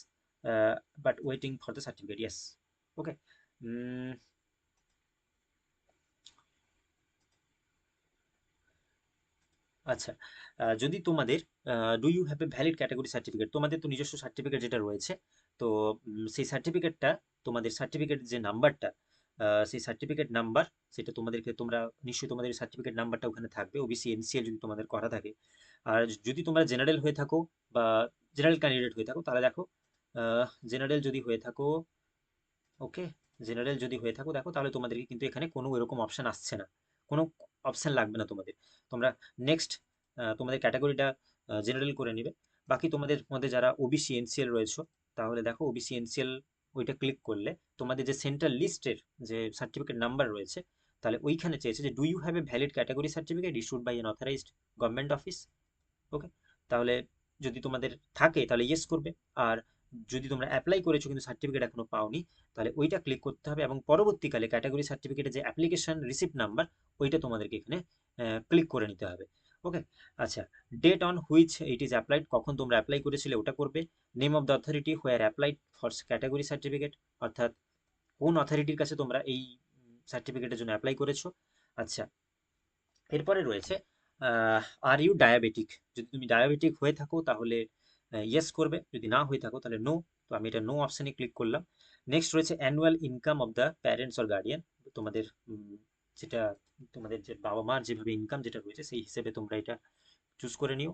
but waiting for the certificate, yes. Okay, আচ্ছা, যদি তোমাদের do you have a valid category certificate, তোমাদের তো নিজস্ব certificate যেটা রয়েছে, তো সেই সার্টিফিকেটটা, তোমাদের সার্টিফিকেট যে নাম্বারটা, সেই সার্টিফিকেট নাম্বার, সেটা তোমাদেরকে, তোমরা নিশ্চয়ই তোমাদের সার্টিফিকেট নাম্বারটা ওখানে থাকবে, ওবিসি এনসিএল যদি তোমাদের করা থাকে। আর যদি তোমরা জেনারেল হয়ে থাকো বা জেনারেল ক্যান্ডিডেট হয়ে থাকো, তাহলে দেখো, জেনারেল যদি হয়ে থাকো, ওকে, জেনারেল যদি হয়ে থাকো দেখো, তাহলে তোমাদেরকে কিন্তু এখানে কোনো এরকম অপশন আসছে না, কোনো অপশন লাগবে না তোমাদের। তোমরা নেক্সট তোমাদের ক্যাটাগরিটা জেনারেল করে নিবে। বাকি তোমাদের মধ্যে যারা ওবিসি এনসিএল রয়েছে, তাহলে দেখো ওবিসি এনসিএল ওইটা ক্লিক করলে তোমাদের যে সেন্ট্রাল লিস্টের যে সার্টিফিকেট নাম্বার রয়েছে, তাহলে ওইখানে চেয়েছে যে do you have a valid category certificate issued by an authorized government office. Okay, তাহলে যদি তোমাদের থাকে তাহলে ইয়েস করবে। আর যদি তোমরা অ্যাপ্লাই করেছো কিন্তু সার্টিফিকেট এখনো পাওনি, তাহলে ওইটা ক্লিক করতে হবে এবং পরবর্তীকালে ক্যাটাগরি সার্টিফিকেটের যে অ্যাপ্লিকেশন রিসিপ্ট নাম্বার, ওইটা তোমাদেরকে এখানে ক্লিক করে নিতে হবে। ওকে, আচ্ছা, date on which it is applied, কখন তোমরা অ্যাপ্লাই করেছিলে ওটা করবে। Name of the authority where applied for category certificate, অর্থাৎ কোন অথরিটির কাছে তোমরা এই সার্টিফিকেটের জন্য অ্যাপ্লাই করেছো। আচ্ছা, এরপরে রয়েছে আর ইউ ডায়াবেটিক, যদি তুমি ডায়াবেটিক হয়ে থাকো তাহলে ইয়েস করবে, যদি না হয়ে থাকো তাহলে নো। তো আমি এটা নো অপশানে ক্লিক করলাম। নেক্সট রয়েছে annual income of the parents or guardian, তোমাদের যেটা, তোমাদের যে বাবা মার যেভাবে ইনকাম যেটা রয়েছে সেই হিসেবে তোমরা এটা চুজ করে নিও।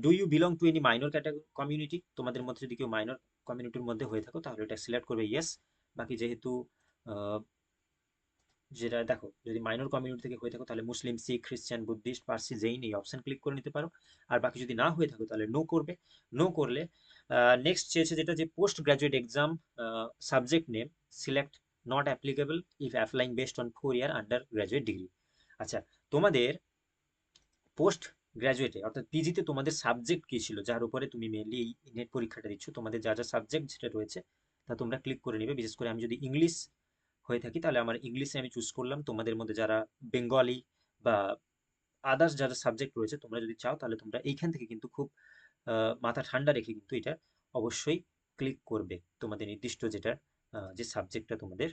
Do you belong to any minor category community, তোমাদের মধ্যে যদি কেউ মাইনর কমিউনিটির মধ্যে হয়ে থাকো তাহলে এটা সিলেক্ট করবে ইয়েস। বাকি যেহেতু আহ, যেটা দেখো, যদি মাইনর কমিউনিটি থেকে হয়ে থাকো তাহলে মুসলিম, শিখ, খ্রিস্টান, বুদ্ধিস্ট, পার্সি, জৈন এই অপশন ক্লিক করে নিতে পারো। আর বাকি যদি না হয়ে থাকো তাহলে নো করবে। নো করলে নেক্সট চেয়েছে যেটা, যে post graduate exam subject name select not applicable if applying based on 4 year under graduate degree. আচ্ছা, তোমাদের পোস্ট গ্র্যাজুয়েটে অর্থাৎ পিজিতে তোমাদের সাবজেক্ট কী ছিল, যার উপরে তুমি মেনলি এই নেট পরীক্ষাটা দিচ্ছ, তোমাদের যা যা সাবজেক্ট যেটা রয়েছে তা তোমরা ক্লিক করে নিবে। বিশেষ করে আমি যদি ইংলিশ হয়ে থাকি তাহলে আমার ইংলিশে আমি চুজ করলাম। তোমাদের মধ্যে যারা বেঙ্গলি বা আদার্স যারা সাবজেক্ট রয়েছে, তোমরা যদি চাও তাহলে তোমরা এইখান থেকে কিন্তু খুব মাথা ঠান্ডা রেখে কিন্তু এটা অবশ্যই ক্লিক করবে, তোমাদের নির্দিষ্ট যেটা যে সাবজেক্টটা তোমাদের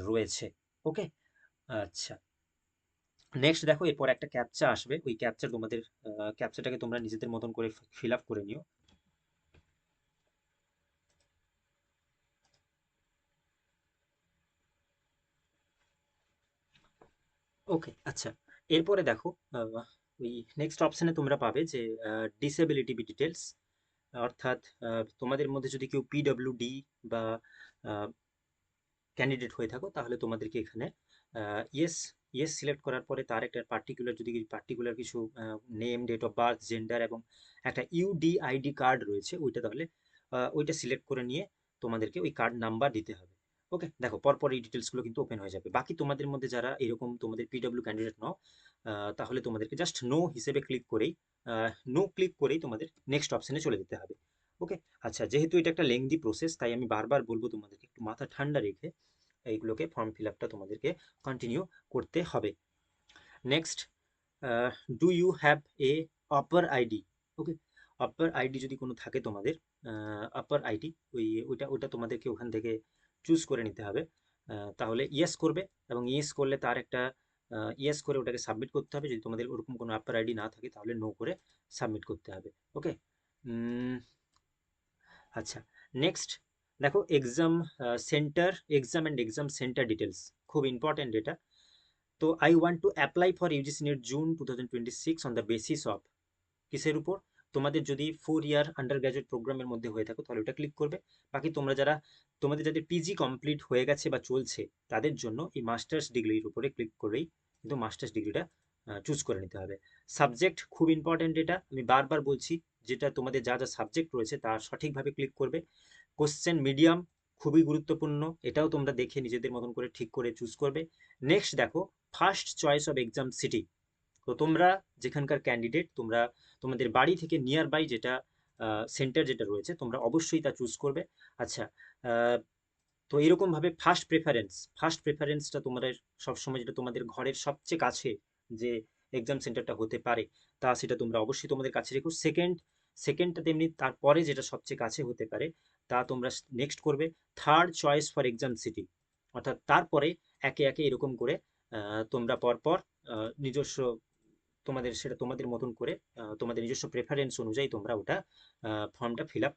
রয়েছে। ওকে, আচ্ছা, নেক্সট দেখো, এরপর একটা ক্যাপচা আসবে, ওই ক্যাপচা তোমাদের, ক্যাপচাটাকে তোমরা নিজেদের মতন করে ফিল আপ করে নিও। ওকে, আচ্ছা, এরপরে দেখো, ওই নেক্সট অপশানে তোমরা পাবে যে ডিসেবিলিটি ডিটেলস, অর্থাৎ তোমাদের মধ্যে যদি কেউ পিডব্লিউডি বা ক্যান্ডিডেট হয়ে থাকো তাহলে তোমাদেরকে এখানে ইয়েস, ইয়েস সিলেক্ট করার পরে তার একটা পার্টিকুলার, যদি পার্টিকুলার কিছু name, date of birth, gender এবং একটা ইউডিআইডি কার্ড রয়েছে, ওইটা তাহলে ওইটা সিলেক্ট করে নিয়ে তোমাদেরকে ওই কার্ড নাম্বার দিতে হবে। ওকে, দেখো পরপর এই ডিটেলসগুলো কিন্তু ওপেন হয়ে যাবে। বাকি তোমাদের মধ্যে যারা এরকম তোমাদের পিডব্লিউ ক্যান্ডিডেট নাও, তাহলে তোমাদেরকে জাস্ট নো হিসেবে ক্লিক করেই, নো ক্লিক করেই তোমাদের নেক্সট অপশানে চলে যেতে হবে। ওকে, আচ্ছা, যেহেতু এটা একটা লেংদি প্রসেস তাই আমি বারবার বলবো তোমাদেরকে একটু মাথা ঠান্ডা রেখে এইগুলোকে, ফর্ম ফিল আপটা তোমাদেরকে কন্টিনিউ করতে হবে। Next, do you have a APAAR ID. Okay, APAAR ID যদি কোনো থাকে তোমাদের, আপার আইডি, ওইটা ওইটা তোমাদেরকে ওখান থেকে চুজ করে নিতে হবে। তাহলে ইয়েস করবে এবং ইয়েস করলে তার একটা ইয়েস করে ওটাকে সাবমিট করতে হবে। যদি তোমাদের ওরকম কোনো আপার আইডি না থাকে তাহলে নো করে সাবমিট করতে হবে। ওকে, আচ্ছা, নেক্সট দেখো, exam centre, exam and exam centre details, খুব ইম্পর্টেন্ট এটা। তো I want to apply for UGC NET June 2026 on the basis of, কিসের উপর, তোমাদের যদি 4 ইয়ার আন্ডার গ্র্যাজুয়েট প্রোগ্রামের মধ্যে হয়ে থাকো তাহলে ওটা ক্লিক করবে। বাকি তোমরা যারা, তোমাদের যাদের পিজি কমপ্লিট হয়ে গেছে বা চলছে তাদের জন্য এই মাস্টার্স ডিগ্রির উপরে ক্লিক করেই কিন্তু মাস্টার্স ডিগ্রিটা চুজ করে নিতে হবে। সাবজেক্ট খুব ইম্পর্টেন্ট, এটা আমি বারবার বলছি, যেটা তোমাদের যা যা সাবজেক্ট রয়েছে তার সঠিকভাবে ক্লিক করবে। কোশ্চেন মিডিয়াম খুবই গুরুত্বপূর্ণ, এটাও তোমরা দেখে নিজেদের মতন করে ঠিক করে চুজ করবে। নেক্সট দেখো, first choice of exam city, তো তোমরা যেখানকার ক্যান্ডিডেট, তোমরা তোমাদের বাড়ি থেকে নিয়ার বাই যেটা সেন্টার যেটা রয়েছে তোমরা অবশ্যই তা চুজ করবে। আচ্ছা, তো এরকমভাবে ফার্স্ট প্রেফারেন্সটা তোমাদের সবসময়, যেটা তোমাদের ঘরের সবচেয়ে কাছে যে এক্সাম সেন্টারটা হতে পারে, তা সেটা তোমরা অবশ্যই তোমাদের কাছে রেখো। সেকেন্ডটা তেমনি তারপরে যেটা সবচেয়ে কাছে হতে পারে তা তোমরা নেক্সট করবে। Third choice for exam city, অর্থাৎ তারপরে একে একে এরকম করে তোমরা পরপর নিজস্ব তোমাদের সেটা তোমাদের মতন করে তোমাদের নিজস্ব প্রেফারেন্স অনুযায়ী তোমরা ওটা ফর্মটা ফিল আপ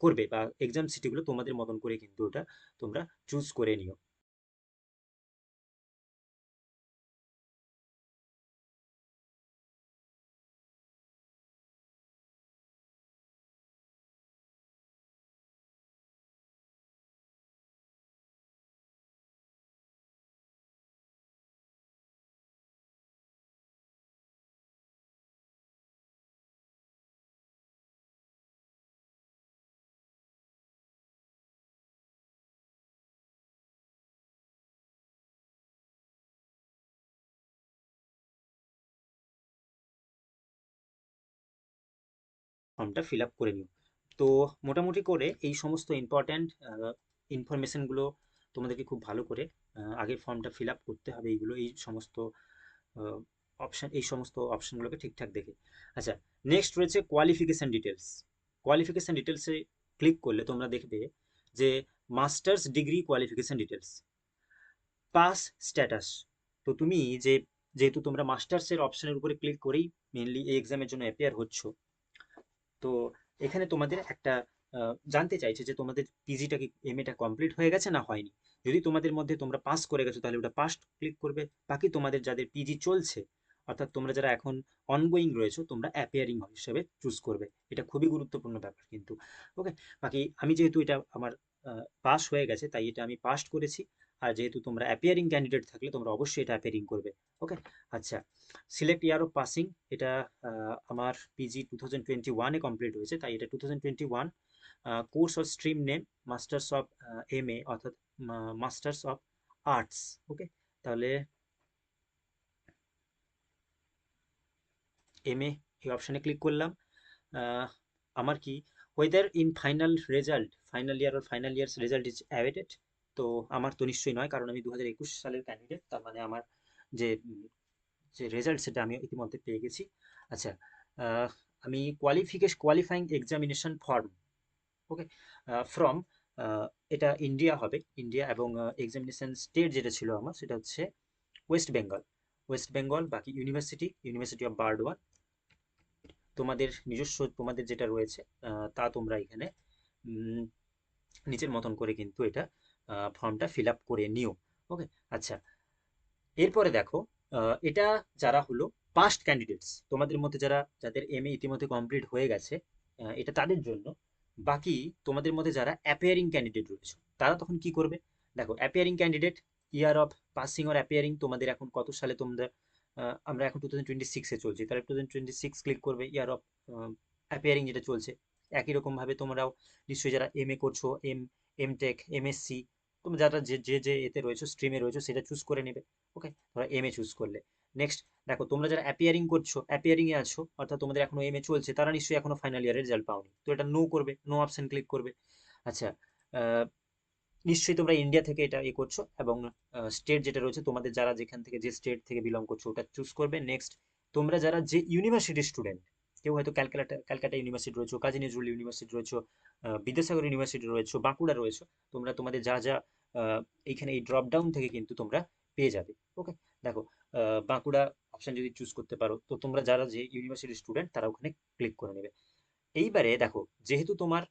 করবে, বা এক্সাম সিটিগুলো তোমাদের মতন করে কিন্তু ওটা তোমরা চুজ করে নিও। ফর্মটা ফিল আপ করে নিও। তো মোটামুটি করে এই সমস্ত ইম্পর্ট্যান্ট ইনফরমেশনগুলো তোমাদেরকে খুব ভালো করে আগে ফর্মটা ফিল আপ করতে হবে, এইগুলো এই সমস্ত অপশান, এই সমস্ত অপশানগুলোকে ঠিকঠাক দেখে। আচ্ছা, নেক্সট রয়েছে কোয়ালিফিকেশান ডিটেলস। কোয়ালিফিকেশান ডিটেলসে ক্লিক করলে তোমরা দেখবে যে masters degree qualification details, pass status. তো তুমি যে, যেহেতু তোমরা মাস্টার্সের অপশানের উপরে ক্লিক করেই মেনলি এই এক্সামের জন্য অ্যাপিয়ার হচ্ছ, তো এখানে তোমাদের একটা জানতে চাইছে যে তোমাদের পিজিটা কি, এমএটা কমপ্লিট হয়ে গেছে না হয়নি। যদি তোমাদের মধ্যে তোমরা পাস করে গেছো তাহলে ওটা পাস ক্লিক করবে। বাকি তোমাদের যাদের পিজি চলছে, অর্থাৎ তোমরা যারা এখন অনগোয়িং রয়েছো, তোমরা অ্যাপিয়ারিং হিসেবে চুজ করবে। এটা খুবই গুরুত্বপূর্ণ ব্যাপার কিন্তু। ওকে, বাকি আমি যেহেতু এটা আমার পাস হয়ে গেছে তাই এটা আমি পাস করেছি। আর যেহেতু তোমরা অ্যাপিয়ারিং ক্যান্ডিডেট থাকলে তোমরা অবশ্যই এটা অ্যাপিয়ারিং করবে। ওকে, আচ্ছা, সিলেক্ট ইয়ার অফ পাসিং, এটা আমার পিজি 2021-এ কমপ্লিট হয়েছে, তাই এটা 2021। Course or stream name masters of MA, অর্থাৎ মাস্টার্স অফ আর্টস। ওকে, তাহলে এমএ এই অপশানে ক্লিক করলাম। আহ, আমার কি whether in final result, final year or final years result is awaited. তো আমার তো নিশ্চয়ই নয়, কারণ আমি 2021 সালের ক্যান্ডিডেট, তার মানে আমার যে যে রেজাল্ট সেটা আমি ইতিমধ্যে পেয়ে গেছি। আচ্ছা, আহ, আমি qualifying examination form, okay, from, এটা ইন্ডিয়া হবে, ইন্ডিয়া, এবং এক্সামিনেশন স্টেট যেটা ছিল আমার সেটা হচ্ছে ওয়েস্ট বেঙ্গল। ওয়েস্ট বেঙ্গল, বাকি ইউনিভার্সিটি, ইউনিভার্সিটি অফ বার্ডওয়ান। তোমাদের নিজস্ব তোমাদের যেটা রয়েছে তা তোমরা এখানে উম, নিজের মতন করে কিন্তু এটা ফর্মটা ফিল আপ করে নিও। ওকে, আচ্ছা, এরপরে দেখো, এটা যারা হলো পাস্ট ক্যান্ডিডেটস, তোমাদের মধ্যে যারা, যাদের এমএ ইতিমধ্যে কমপ্লিট হয়ে গেছে, এটা তাদের জন্য। বাকি তোমাদের মধ্যে যারা অ্যাপিয়ারিং ক্যান্ডিডেট রয়েছে তারা তখন কি করবে? দেখো, appearing candidate, year of passing or appearing, তোমাদের এখন কত সালে তোমরা, আমরা এখন 2026-এ চলছি, তাহলে 2026 ক্লিক করবে, ইয়ার অফ অ্যাপিয়ারিং যেটা চলছে। একই রকমভাবে তোমরাও নিশ্চয়ই যারা এমএ করছো, এমটেক, এমএসসি, তোমরা যারা যে যে যে এতে রয়েছে, স্ট্রিমে রয়েছে, সেটা চুজ করে নেবে। ওকে, ধরো এমএ চুজ করলে। নেক্সট দেখো, তোমরা যারা অ্যাপিয়ারিং করছো, অ্যাপিয়ারিং এ আছো, অর্থাৎ তোমাদের এখনো এমএ চলছে, তারা নিশ্চয়ই এখনো ফাইনাল ইয়ারের রেজাল্ট পাওনি, তো এটা নো করবে, নো অপশন ক্লিক করবে। আচ্ছা, আহ, নিশ্চয়ই তোমরা ইন্ডিয়া থেকে এটা এ করছো, এবং স্টেট যেটা রয়েছে তোমাদের, যারা যেখান থেকে, যে স্টেট থেকে বিলং করছো, ওটা চুজ করবে। নেক্সট, তোমরা যারা যে ইউনিভার্সিটির স্টুডেন্ট, কেউ হয়তো ক্যালকাটা ক্যালকাটা ইউনিভার্সিটি রয়েছে, কাজী নজরুল ইউনিভার্সিটি রয়েছে, বিদ্যাসাগর ইউনিভার্সিটি রয়েছে, বাঁকুড়া রয়েছে, তোমরা তোমাদের যা যা এইখানে এই ড্রপ ডাউন থেকে কিন্তু তোমরা পেয়ে যাবে। ওকে, দেখো, বাঁকুড়া অপশন যদি চুজ করতে পারো, তো তোমরা যারা যে ইউনিভার্সিটির স্টুডেন্ট তারা ওখানে ক্লিক করে নেবে। এইবারে দেখো, যেহেতু তোমার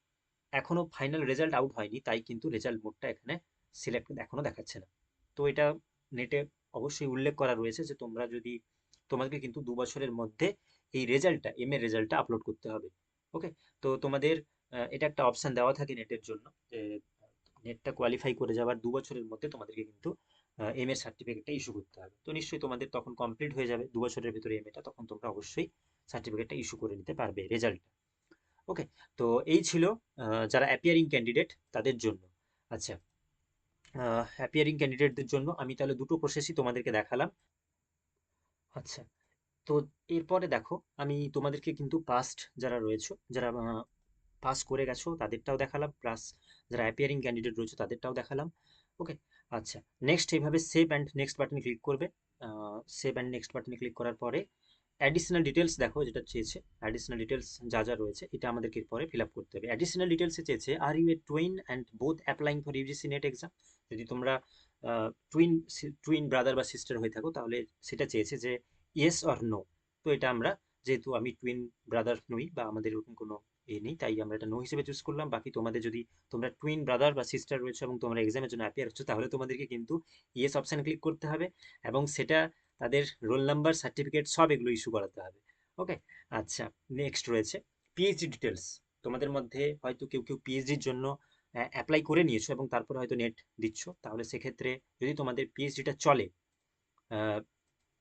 এখনো ফাইনাল রেজাল্ট আউট হয়নি, তাই কিন্তু রেজাল্ট মোডটা এখানে সিলেক্ট এখনো দেখাচ্ছে না। তো এটা নেটে অবশ্যই উল্লেখ করা রয়েছে যে তোমরা যদি, তোমাদেরকে কিন্তু 2 বছরের মধ্যে এই রেজাল্টটা, এম এর রেজাল্টটা আপলোড করতে হবে। ওকে, তো তোমাদের এটা একটা অপশন দেওয়া থাকে নেটের জন্য, যে নেটটা কোয়ালিফাই করে যাওয়ার 2 বছরের মধ্যে তোমাদেরকে কিন্তু এম এর সার্টিফিকেটটা ইস্যু করতে হবে। তো নিশ্চয়ই তোমাদের তখন কমপ্লিট হয়ে যাবে 2 বছরের ভিতরে এম এটা, তখন তোমরা অবশ্যই সার্টিফিকেটটা ইস্যু করে নিতে পারবে, রেজাল্ট। ওকে, তো এই ছিল যারা অ্যাপিয়ারিং ক্যান্ডিডেট তাদের জন্য। আচ্ছা, অ্যাপিয়ারিং ক্যান্ডিডেটদের জন্য আমি তাহলে দুটো প্রসেসই তোমাদেরকে দেখালাম। আচ্ছা, তো এরপরে দেখো, আমি তোমাদেরকে কিন্তু পাস্ট যারা রয়েছে, যারা পাস করে গেছো, তাদেরটাও দেখালাম, প্লাস যারা অ্যাপিয়ারিং ক্যান্ডিডেট রয়েছে তাদেরটাও দেখালাম। ওকে, আচ্ছা, নেক্সট এইভাবে সেভ অ্যান্ড নেক্সট বাটনে ক্লিক করবে। সেভ অ্যান্ড নেক্সট বাটনে ক্লিক করার পরে অ্যাডিশনাল ডিটেলস দেখো যেটা চেয়েছে, অ্যাডিশনাল ডিটেলস যা যা রয়েছে এটা আমাদেরকে পরে ফিল আপ করতে হবে। অ্যাডিশনাল ডিটেলসে চেয়েছে, are you a twin and both applying for UGC NET exam. যদি তোমরা টুইন টুইন ব্রাদার বা সিস্টার হয়ে থাকো তাহলে সেটা চেয়েছে যে ইয়েস অর নো। তো এটা আমরা, যেহেতু আমি টুইন ব্রাদার নই বা আমাদের এরকম কোনো নেই, তাই আমরা এটা নো হিসেবে চুজ করলাম। বাকি তোমাদের যদি তোমরা টুইন ব্রাদার বা সিস্টার রয়েছে এবং তোমরা এক্সামের জন্য অ্যাপিয়ার হচ্ছে, তাহলে তোমাদেরকে কিন্তু ইয়েস অপশানে ক্লিক করতে হবে এবং সেটা তাদের রোল নাম্বার, সার্টিফিকেট সব এগুলো ইস্যু করাতে হবে। ওকে, আচ্ছা, নেক্সট রয়েছে পিএইচডি ডিটেলস। তোমাদের মধ্যে হয়তো কেউ কেউ পিএইচডির জন্য অ্যাপ্লাই করে নিয়েছো এবং তারপরে হয়তো নেট দিচ্ছ, তাহলে সেক্ষেত্রে যদি তোমাদের পিএইচডিটা চলে,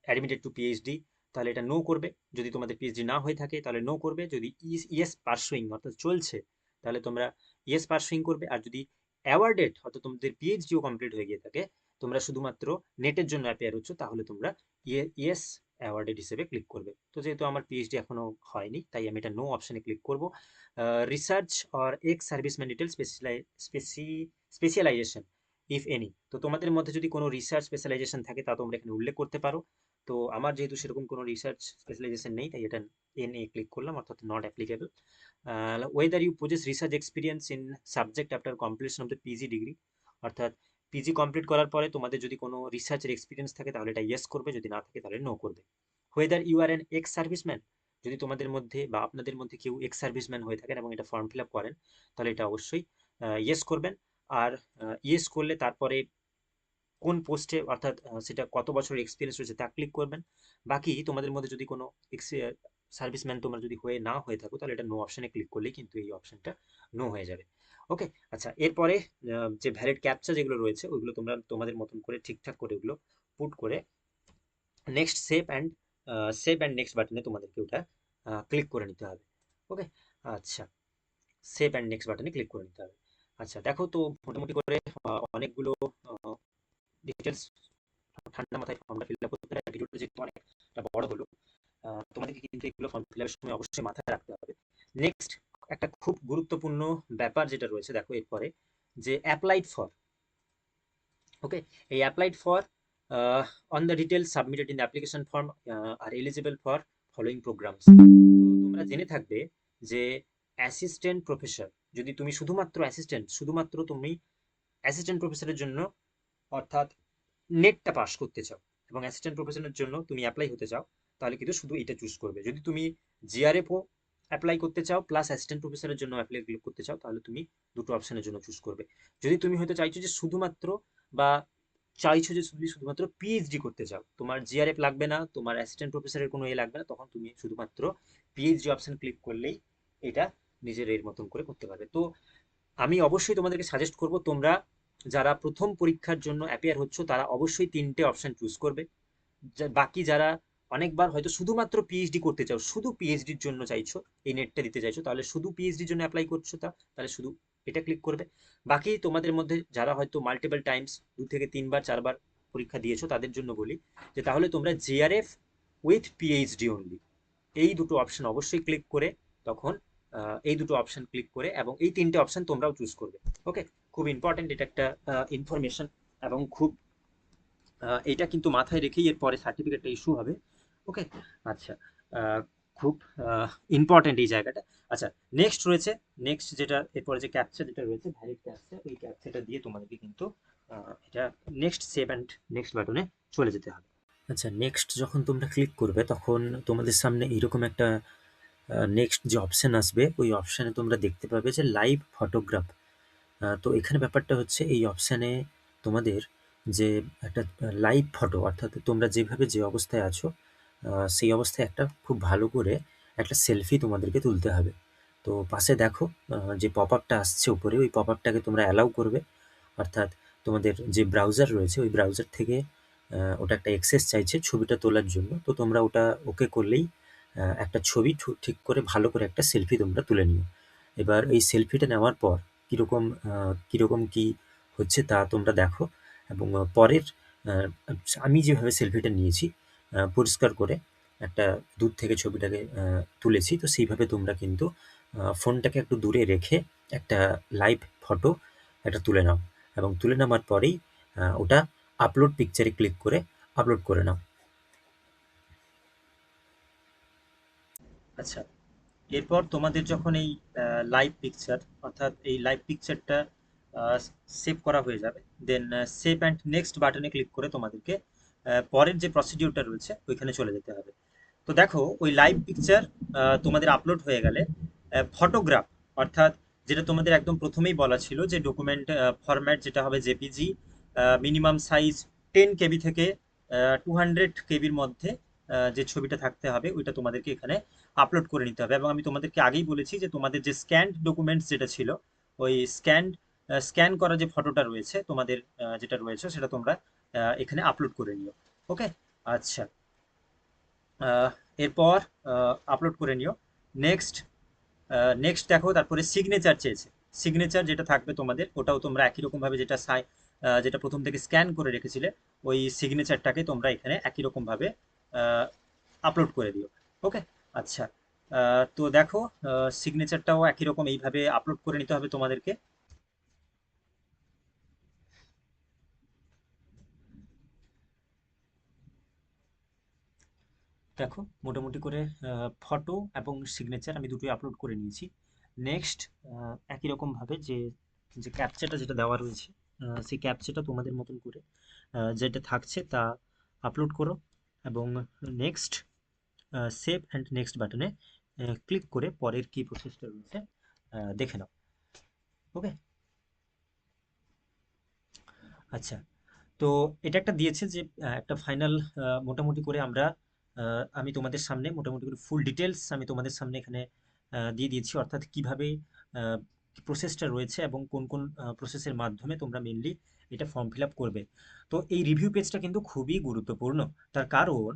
অ্যাডমিটেড টু পিএইচডি, তাহলে এটা নো করবে। যদি তোমাদের পিএইচডি না হয়ে থাকে তাহলে নো করবে। যদি ইয়েস পারসুইং অর্থাৎ চলছে, তাহলে তোমরা ইয়েস পারসুইং করবে। আর যদি অ্যাওয়ার্ডেড অর্থাৎ তোমাদের পিএইচডিও কমপ্লিট হয়ে গিয়ে থাকে, তোমরা শুধুমাত্র নেটের জন্য অ্যাপিয়ার হচ্ছ, তাহলে তোমরা ইয়েস অ্যাওয়ার্ডেড হিসেবে ক্লিক করবে। তো যেহেতু আমার পিএইচডি এখনো হয়নি, তাই আমি এটা নো অপশনে ক্লিক করব। Research or ex serviceman detail specialization if any. তো তোমাদের মধ্যে যদি কোনো রিসার্চ স্পেশালাইজেশন থাকে তা তোমরা এখানে উল্লেখ করতে পারো। তো আমার যেহেতু সেরকম কোনো রিসার্চ স্পেশালাইজেশন নেই, তাই এটা এ ক্লিক করলাম, অর্থাৎ not applicable. Whether you possess research experience in subject after completion of the PG degree, অর্থাৎ পিজি কমপ্লিট করার পরে তোমাদের যদি কোনো রিসার্চের এক্সপিরিয়েন্স থাকে তাহলে এটা ইয়েস করবে, যদি না থাকে তাহলে নো করবে। Whether you are an ex serviceman, যদি তোমাদের মধ্যে বা আপনাদের মধ্যে কেউ এক্স সার্ভিসম্যান হয়ে থাকেন এবং এটা ফর্ম ফিল আপ করেন, তাহলে এটা অবশ্যই ইয়েস করবেন। আর ইয়েস করলে তারপরে কোন পোস্টে, অর্থাৎ সেটা কত বছরের এক্সপিরিয়েন্স রয়েছে তা ক্লিক করবেন। বাকি তোমাদের মধ্যে যদি কোনো সার্ভিসম্যান তোমরা যদি না হয়ে থাকো, তাহলে এটা নো অপশনে ক্লিক করলেই কিন্তু এই অপশনটা নো হয়ে যাবে। ওকে, আচ্ছা, এরপরে যে ভ্যালিড ক্যাপচা যেগুলো রয়েছে ওইগুলো তোমরা তোমাদের মতন করে ঠিকঠাক করে ওগুলো পুট করে নেক্সট সেভ অ্যান্ড নেক্সট বাটনে তোমাদেরকে ওটা ক্লিক করে নিতে হবে। ওকে, আচ্ছা, সেভ অ্যান্ড নেক্সট বাটনে ক্লিক করে নিতে হবে। আচ্ছা, দেখো তো মোটামুটি করে অনেকগুলো ডিটেলস ঠান্ডা মাথায় ফর্মটা ফিল আপ করতে হবে। ভিডিওটা যেহেতু অনেকটা বড় হলো, তোমাদেরকে কিন্তু এগুলো ফর্ম ফিল আপের সময় অবশ্যই মাথায় রাখতে হবে। নেক্সট একটা খুব গুরুত্বপূর্ণ ব্যাপার যেটা রয়েছে, দেখো এরপরে যে অ্যাপ্লাইড ফর। ওকে, এই applied for on the details submitted in the application form are eligible for following programs. তো তোমরা জেনে থাকবে যে অ্যাসিস্ট্যান্ট প্রফেসর, যদি তুমি শুধুমাত্র তুমি অ্যাসিস্ট্যান্ট প্রফেসরের জন্য, অর্থাৎ নেটটা পাস করতে চাও এবং অ্যাসিস্ট্যান্ট প্রফেসরের জন্য তুমি অ্যাপ্লাই হতে চাও, তাহলে কিন্তু শুধু এটা চুজ করবে। যদি তুমি জিআরএফও অ্যাপ্লাই করতে চাও প্লাস অ্যাসিস্ট্যান্ট প্রফেসরের জন্য অ্যাপ্লাই করতে চাও, তাহলে তুমি দুটো অপশনের জন্য চুজ করবে। যদি তুমি হয়তো চাইছো যে শুধুমাত্র, বা চাইছো যে তুমি শুধুমাত্র পিএইচডি করতে চাও, তোমার জিআরএফ লাগবে না, তোমার অ্যাসিস্ট্যান্ট প্রফেসরের কোনো লাগবে না, তখন তুমি শুধুমাত্র পিএইচডি অপশন ক্লিক করলেই এটা নিজের এর মতন করে করতে পারবে। তো আমি অবশ্যই তোমাদেরকে সাজেস্ট করব, তোমরা যারা প্রথম পরীক্ষার জন্য অ্যাপিয়ার হচ্ছ তারা অবশ্যই তিনটে অপশন চুজ করবে। বাকি যারা অনেকবার হয়তো শুধুমাত্র পিএইচডি করতে চাও, শুধু পিএইচডির জন্য চাইছো, এই নেটটা দিতে চাইছো, তাহলে শুধু পিএইচডির জন্য অ্যাপ্লাই করছো, তাহলে শুধু এটা ক্লিক করবে। বাকি তোমাদের মধ্যে যারা হয়তো মাল্টিপল টাইমস 2 থেকে 3বার 4বার পরীক্ষা দিয়েছো, তাদের জন্য বলি যে তাহলে তোমরা জেআরএফ উইথ পিএইচডি অনলি, এই দুটো অপশন অবশ্যই ক্লিক করে, তখন এই দুটো অপশন ক্লিক করে এবং এই তিনটে অপশন তোমরাও চুজ করবে। ওকে, খুব ইম্পর্টেন্ট, এটা একটা ইনফরমেশন এবং খুব এইটা কিন্তু মাথায় রেখেই এরপরে সার্টিফিকেটটা ইস্যু হবে। ওকে, আচ্ছা, খুব ইম্পর্টেন্ট এই জায়গাটা। আচ্ছা, নেক্সট রয়েছে, নেক্সট যেটা এরপরে যে ক্যাপচা যেটা রয়েছে, ভ্যালিড ক্যাপচা, ওই ক্যাপচাটা দিয়ে তোমাদেরকে কিন্তু এটা নেক্সট সেভ অ্যান্ড নেক্সট বাটনে চলে যেতে হবে। আচ্ছা, নেক্সট যখন তোমরা ক্লিক করবে তখন তোমাদের সামনে এরকম একটা নেক্সট যে অপশান আসবে, ওই অপশানে তোমরা দেখতে পাবে যে লাইভ ফটোগ্রাফ। তো এখানে ব্যাপারটা হচ্ছে এই অপশানে তোমাদের যে একটা লাইভ ফটো, অর্থাৎ তোমরা যেভাবে যে অবস্থায় আছো সেই অবস্থায় একটা খুব ভালো করে একটা সেলফি তোমাদেরকে তুলতে হবে। তো পাশে দেখো যে পপ আপটা আসছে উপরে, ওই পপ আপটাকে তোমরা অ্যালাউ করবে, অর্থাৎ তোমাদের যে ব্রাউজার রয়েছে ওই ব্রাউজার থেকে ওটা একটা অ্যাক্সেস চাইছে ছবিটা তোলার জন্য। তো তোমরা ওটা ওকে করলেই একটা ছবি ঠিক করে ভালো করে একটা সেলফি তোমরা তুলে নিও। এবার এই সেলফিটা নেওয়ার পর কীরকম কী হচ্ছে তা তোমরা দেখো, এবং পরের আমি যেভাবে সেলফিটা নিয়েছি পরিষ্কার করে একটা দূর থেকে ছবিটাকে তুলেছি, তো সেইভাবে তোমরা কিন্তু ফোনটাকে একটু দূরে রেখে একটা লাইভ ফটো একটা তুলে নাও, এবং তুলে নেওয়ার পরেই ওটা আপলোড পিকচারে ক্লিক করে আপলোড করে নাও। আচ্ছা, এরপর তোমাদের যখন এই লাইভ পিকচার, অর্থাৎ এই লাইভ পিকচারটা সেভ করা হয়ে যাবে, দেন সেভ অ্যান্ড নেক্সট বাটনে ক্লিক করে তোমাদেরকে পরের যে প্রসিডিউরটা রয়েছে ওইখানে চলে যেতে হবে। তো দেখো ওই লাইভ পিকচার তোমাদের আপলোড হয়ে গেলে ফটোগ্রাফ, অর্থাৎ যেটা তোমাদের একদম প্রথমেই বলা ছিল যে ডকুমেন্ট ফরম্যাট যেটা হবে জেপিজি, মিনিমাম সাইজ 10 কেবি থেকে 200 কেবির মধ্যে যে ছবিটা থাকতে হবে ওইটা তোমাদেরকে এখানে আপলোড করে নিতে হবে। এবং আমি তোমাদেরকে আগেই বলেছি যে তোমাদের যে স্ক্যান্ড ডকুমেন্টস যেটা ছিল, ওই স্ক্যান করা যে ফটোটা রয়েছে তোমাদের যেটা রয়েছে সেটা তোমরা এখানে আপলোড করে নিও। ওকে, আচ্ছা। আহ, এরপর আপলোড করে নিও। নেক্সট, নেক্সট দেখো তারপরে সিগনেচার চেয়েছে। সিগনেচার যেটা থাকবে তোমাদের ওটাও তোমরা একই রকম ভাবে যেটা প্রথম থেকে স্ক্যান করে রেখেছিলে ওই সিগনেচারটাকে তোমরা এখানে একই রকম ভাবে আপলোড করে দিও। ওকে, আচ্ছা। তো দেখো সিগনেচারটাও একই রকম এইভাবে আপলোড করে নিতে হবে তোমাদেরকে। দেখো মোটামুটি করে ফটো এবং সিগনেচার আমি দুটোই আপলোড করে নিয়েছি। নেক্সট, একই রকম ভাবে যে যে ক্যাপচাটা যেটা দেওয়া রয়েছে সেই ক্যাপচাটা তোমাদের মতন করে যেটা থাকছে তা আপলোড করো। এবং নেক্সট, সেভ অ্যান্ড নেক্সট বাটনে ক্লিক করে পরের কি প্রসেসটা রয়েছে দেখে নাও। ওকে, আচ্ছা। তো এটা একটা দিয়েছে যে একটা ফাইনাল মোটামুটি করে আমি তোমাদের সামনে মোটামুটি করে ফুল ডিটেলস আমি তোমাদের সামনে এখানে দিয়ে দিয়েছি, অর্থাৎ কিভাবে প্রসেসটা রয়েছে এবং কোন কোন প্রসেসের মাধ্যমে তোমরা মেনলি এটা ফর্ম ফিল আপ করবে। তো এই রিভিউ পেজটা কিন্তু খুবই গুরুত্বপূর্ণ, তার কারণ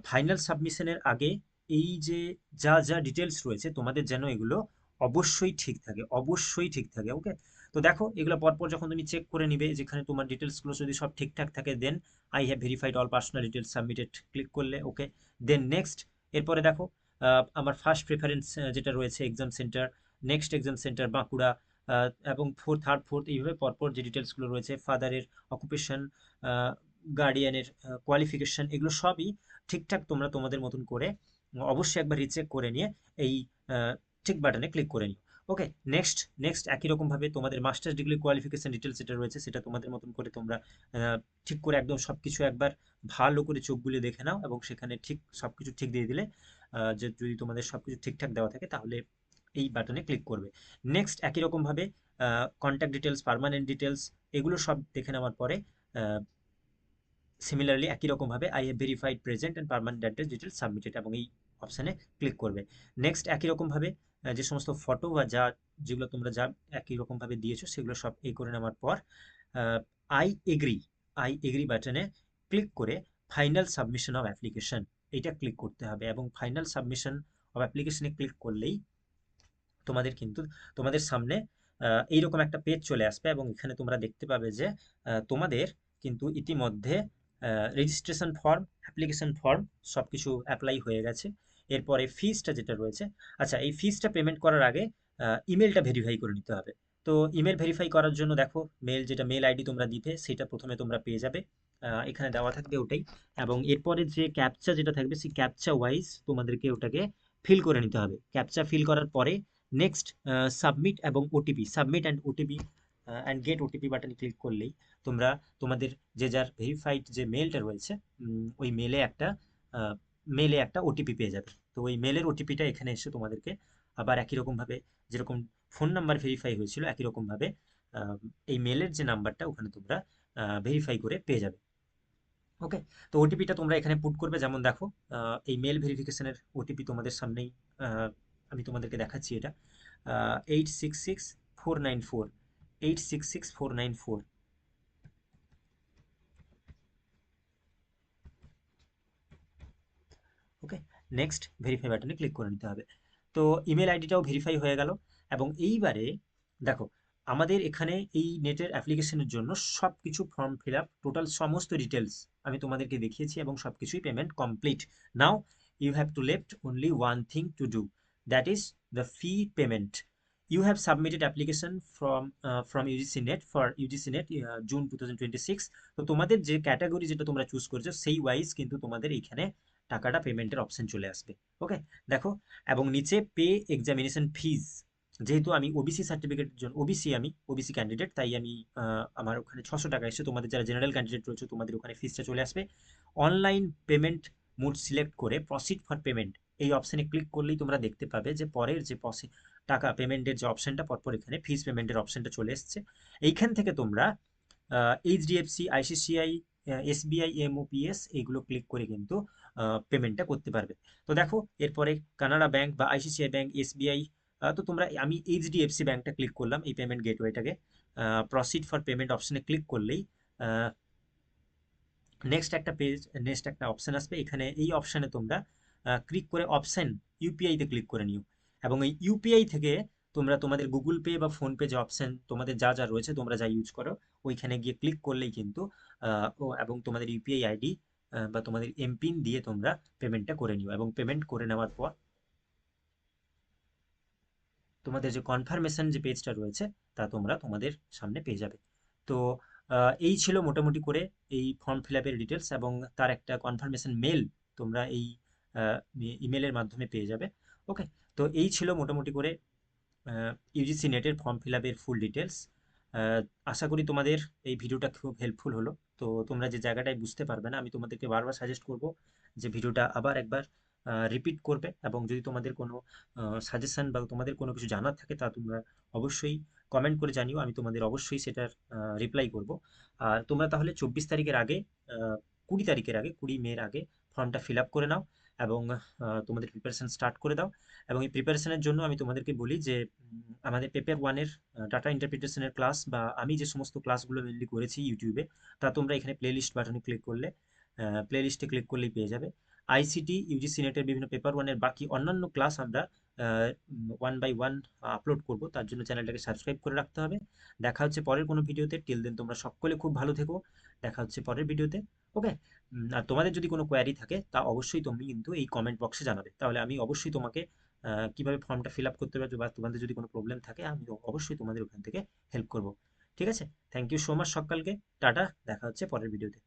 ফাইনাল সাবমিশনের আগে এই যে যা যা ডিটেলস রয়েছে তোমাদের যেন এগুলো অবশ্যই ঠিক থাকে, অবশ্যই ঠিক থাকে। ওকে, তো দেখো এগুলো পরপর যখন তুমি চেক করে নিবে, যেখানে তোমার ডিটেলসগুলো যদি সব ঠিকঠাক থাকে, then I have verified all personal details submitted click করলে। Okay, then next. এরপরে দেখো আমার ফার্স্ট প্রেফারেন্স যেটা রয়েছে exam centre, next exam centre Bankura, এবং থার্ড ফোর্থ এইভাবে পরপর যে ডিটেলসগুলো রয়েছে, ফাদারের অকুপেশন, গার্ডিয়ানের কোয়ালিফিকেশন, এগুলো সবই ঠিকঠাক তোমরা তোমাদের মতন করে অবশ্যই একবার রিচেক করে নিয়ে এই ঠিক বাটনে ক্লিক করে নিও। ওকে, নেক্সট। নেক্সট একই রকমভাবে তোমাদের মাস্টার্স ডিগ্রি কোয়ালিফিকেশন ডিটেলস যেটা রয়েছে সেটা তোমাদের মতন করে তোমরা ঠিক করে একদম সব কিছু একবার ভালো করে চোখ বুলিয়ে দেখে নাও, এবং সেখানে ঠিক সব কিছু ঠিক দিয়ে দিলে যে যদি তোমাদের সব কিছু ঠিকঠাক দেওয়া থাকে তাহলে এই বাটনে ক্লিক করবে। নেক্সট একই রকমভাবে কন্ট্যাক্ট ডিটেলস, পার্মানেন্ট ডিটেলস, এগুলো সব দেখে নেওয়ার পরে সিমিলারলি একই রকমভাবে I have verified present and permanent address details submitted, এবং এই অপশানে ক্লিক করবে। নেক্সট একই রকমভাবে যে সমস্ত ফটো বা যেগুলো তোমরা একই রকমভাবে দিয়েছো সেগুলো সব এই করে নেওয়ার পর আই এগ্রি, আই এগ্রি বাটনে ক্লিক করে ফাইনাল সাবমিশন অফ অ্যাপ্লিকেশন এইটা ক্লিক করতে হবে। এবং ফাইনাল সাবমিশন অফ অ্যাপ্লিকেশনে ক্লিক করলেই তোমাদের কিন্তু তোমাদের সামনে এইরকম একটা পেজ চলে আসবে, এবং এখানে তোমরা দেখতে পাবে যে তোমাদের কিন্তু ইতিমধ্যে রেজিস্ট্রেশন ফর্ম, অ্যাপ্লিকেশন ফর্ম সব কিছু অ্যাপ্লাই হয়ে গেছে। এরপরে ফিজটা যেটা রয়েছে, আচ্ছা এই ফিজটা পেমেন্ট করার আগে ইমেলটা ভেরিফাই করে নিতে হবে। তো ইমেল ভেরিফাই করার জন্য দেখো যেটা মেল আইডি তোমরা দিবে সেটা প্রথমে তোমরা পেয়ে যাবে, এখানে দেওয়া থাকবে ওটাই। এবং এরপরে যে ক্যাপচা যেটা থাকবে সেই ক্যাপচা ওয়াইজ তোমাদেরকে ওটাকে ফিল করে নিতে হবে। ক্যাপচা ফিল করার পরে নেক্সট সাবমিট এবং OTP, submit and OTP and get OTP বাটনে ক্লিক করলেই তোমরা তোমাদের যে যার ভেরিফাইড যে মেলটা রয়েছে ওই মেলে একটা ওটিপি পেয়ে যাবে। তো ওই মেলের ওটিপিটা এখানে এসে তোমাদেরকে আবার একই রকমভাবে যেরকম ফোন নাম্বার ভেরিফাই হয়েছিল একই রকমভাবে এই মেলের যে নাম্বারটা ওখানে তোমরা ভেরিফাই করে পেয়ে যাবে। ওকে, তো ওটিপিটা তোমরা এখানে পুট করবে। যেমন দেখো এই মেল ভেরিফিকেশনের ওটিপি তোমাদের সামনেই আমি তোমাদেরকে দেখাচ্ছি। এটা 866494, 866494। ওকে, নেক্সট ভেরিফাই বাটনে ক্লিক করে নিতে হবে। তো ইমেল আইডিটাও ভেরিফাই হয়ে গেল। এবং এইবারে দেখো আমাদের এখানে এই নেটের অ্যাপ্লিকেশনের জন্য সব কিছু ফর্ম ফিল আপ টোটাল সমস্ত ডিটেলস আমি তোমাদেরকে দেখিয়েছি, এবং সব কিছুই payment complete. Now you have to left only one thing to do, that is the fee payment. You have submitted application from UGC NET for UGC NET June 2026। তো তোমাদের যে ক্যাটাগরি যেটা তোমরা চুজ করেছো সেই ওয়াইজ কিন্তু তোমাদের এইখানে টাকাটা পেমেন্টের অপশন চলে আসবে। ওকে, দেখো এবং নিচে পে এক্সামিনেশন ফিজ, যেহেতু আমি ওবিসি সার্টিফিকেটের জন্য আমি ওবিসি ক্যান্ডিডেট, তাই আমি আমার ওখানে 600 টাকা এসে তোমাদের যারা জেনারেল ক্যান্ডিডেট রয়েছে তোমাদের ওখানে ফিজটা চলে আসবে। অনলাইন পেমেন্ট মুড সিলেক্ট করে প্রসিড ফর পেমেন্ট এই অপশানে ক্লিক করলেই তোমরা দেখতে পাবে যে পরের যে টাকা পেমেন্টের যে অপশানটা পরপর এখানে ফিস পেমেন্টের অপশানটা চলে এসছে। এইখান থেকে তোমরা এইচডিএফসি, আইসিসিআই, এসবিআই, এমওপিএস এইগুলো ক্লিক করে কিন্তু পেমেন্টটা করতে পারবে। তো দেখো এরপরে কানাড়া ব্যাংক বা আইসিসিআই ব্যাংক, এসবিআই, তো তোমরা আমি এইচডিএফসি ব্যাংকটা ক্লিক করলাম এই পেমেন্ট গেটওয়েটাকে। প্রসিড ফর পেমেন্ট অপশানে ক্লিক করলেই নেক্সট একটা পেজ, নেক্সট একটা অপশান আসবে। এখানে এই অপশানে তোমরা ক্লিক করে অপশান ইউপিআইতে ক্লিক করে নিও, এবং এই ইউপিআই থেকে তোমরা তোমাদের গুগল পে বা ফোনপে যে অপশান তোমাদের যা যা রয়েছে তোমরা যা ইউজ করো ওইখানে গিয়ে ক্লিক করলেই কিন্তু এবং তোমাদের ইউপিআই আইডি বা তোমাদের এমপিন দিয়ে তোমরা পেমেন্টটা করে নিও, এবং পেমেন্ট করে নেওয়ার পর তোমাদের যে কনফার্মেশন যে পেজটা রয়েছে তা তোমরা তোমাদের সামনে পেয়ে যাবে। তো এই ছিল মোটামুটি করে এই ফর্ম ফিল আপের ডিটেলস, এবং তার একটা কনফার্মেশন মেল তোমরা এই ইমেলের মাধ্যমে পেয়ে যাবে। ওকে, তো এই ছিল মোটামুটি করে ইউজিসি নেটের ফর্ম ফিল আপের ফুল ডিটেলস। আশা করি তোমাদের এই ভিডিওটা খুব হেল্পফুল হলো। তো তোমরা যে জায়গাটায় বুঝতে পারবে না আমি তোমাদেরকে বারবার সাজেস্ট করব যে ভিডিওটা আবার একবার রিপিট করবে, এবং যদি তোমাদের কোনো সাজেশন বা তোমাদের কোনো কিছু জানার থাকে তা তোমরা অবশ্যই কমেন্ট করে জানিও, আমি তোমাদের অবশ্যই সেটার রিপ্লাই করব। আর তোমরা তাহলে 24 তারিখের আগে, 20 তারিখের আগে, 20 মের আগে ফর্মটা ফিল আপ করে নাও, এবং তোমাদের প্রিপারেশন স্টার্ট করে দাও। এবং এই প্রিপারেশনের জন্য আমি তোমাদেরকে বলি যে আমাদের পেপার ওয়ানের ডাটা ইন্টারপ্রিটেশনের ক্লাস বা আমি যে সমস্ত ক্লাসগুলো মেনলি করেছি ইউটিউবে তা তোমরা এখানে প্লেলিস্ট বাটনে ক্লিক করলে, প্লেলিস্টে ক্লিক করলেই পেয়ে যাবে। আইসিটি ইউজিসি নেটের বিভিন্ন পেপার ওয়ানের বাকি অন্যান্য ক্লাস আমরা ওয়ান বাই ওয়ান আপলোড করব, তার জন্য চ্যানেলটাকে সাবস্ক্রাইব করে রাখতে হবে। দেখা হচ্ছে পরের কোনো ভিডিওতে। টিল দেন তোমরা সকলে খুব ভালো থেকো। দেখা হচ্ছে পরের ভিডিওতে। ওকে, আর তোমাদের যদি কোনো কোয়ারি থাকে তা অবশ্যই তুমি কিন্তু এই কমেন্ট বক্সে জানাবে, তাহলে আমি অবশ্যই তোমাকে কিভাবে ফর্মটা ফিল আপ করতে পারবে বা তোমাদের যদি কোনো প্রবলেম থাকে আমি অবশ্যই তোমাদের ওখান থেকে হেল্প করব। ঠিক আছে, থ্যাংক ইউ সো মাচ সকলকে। টাটা, দেখা হচ্ছে পরের ভিডিওতে।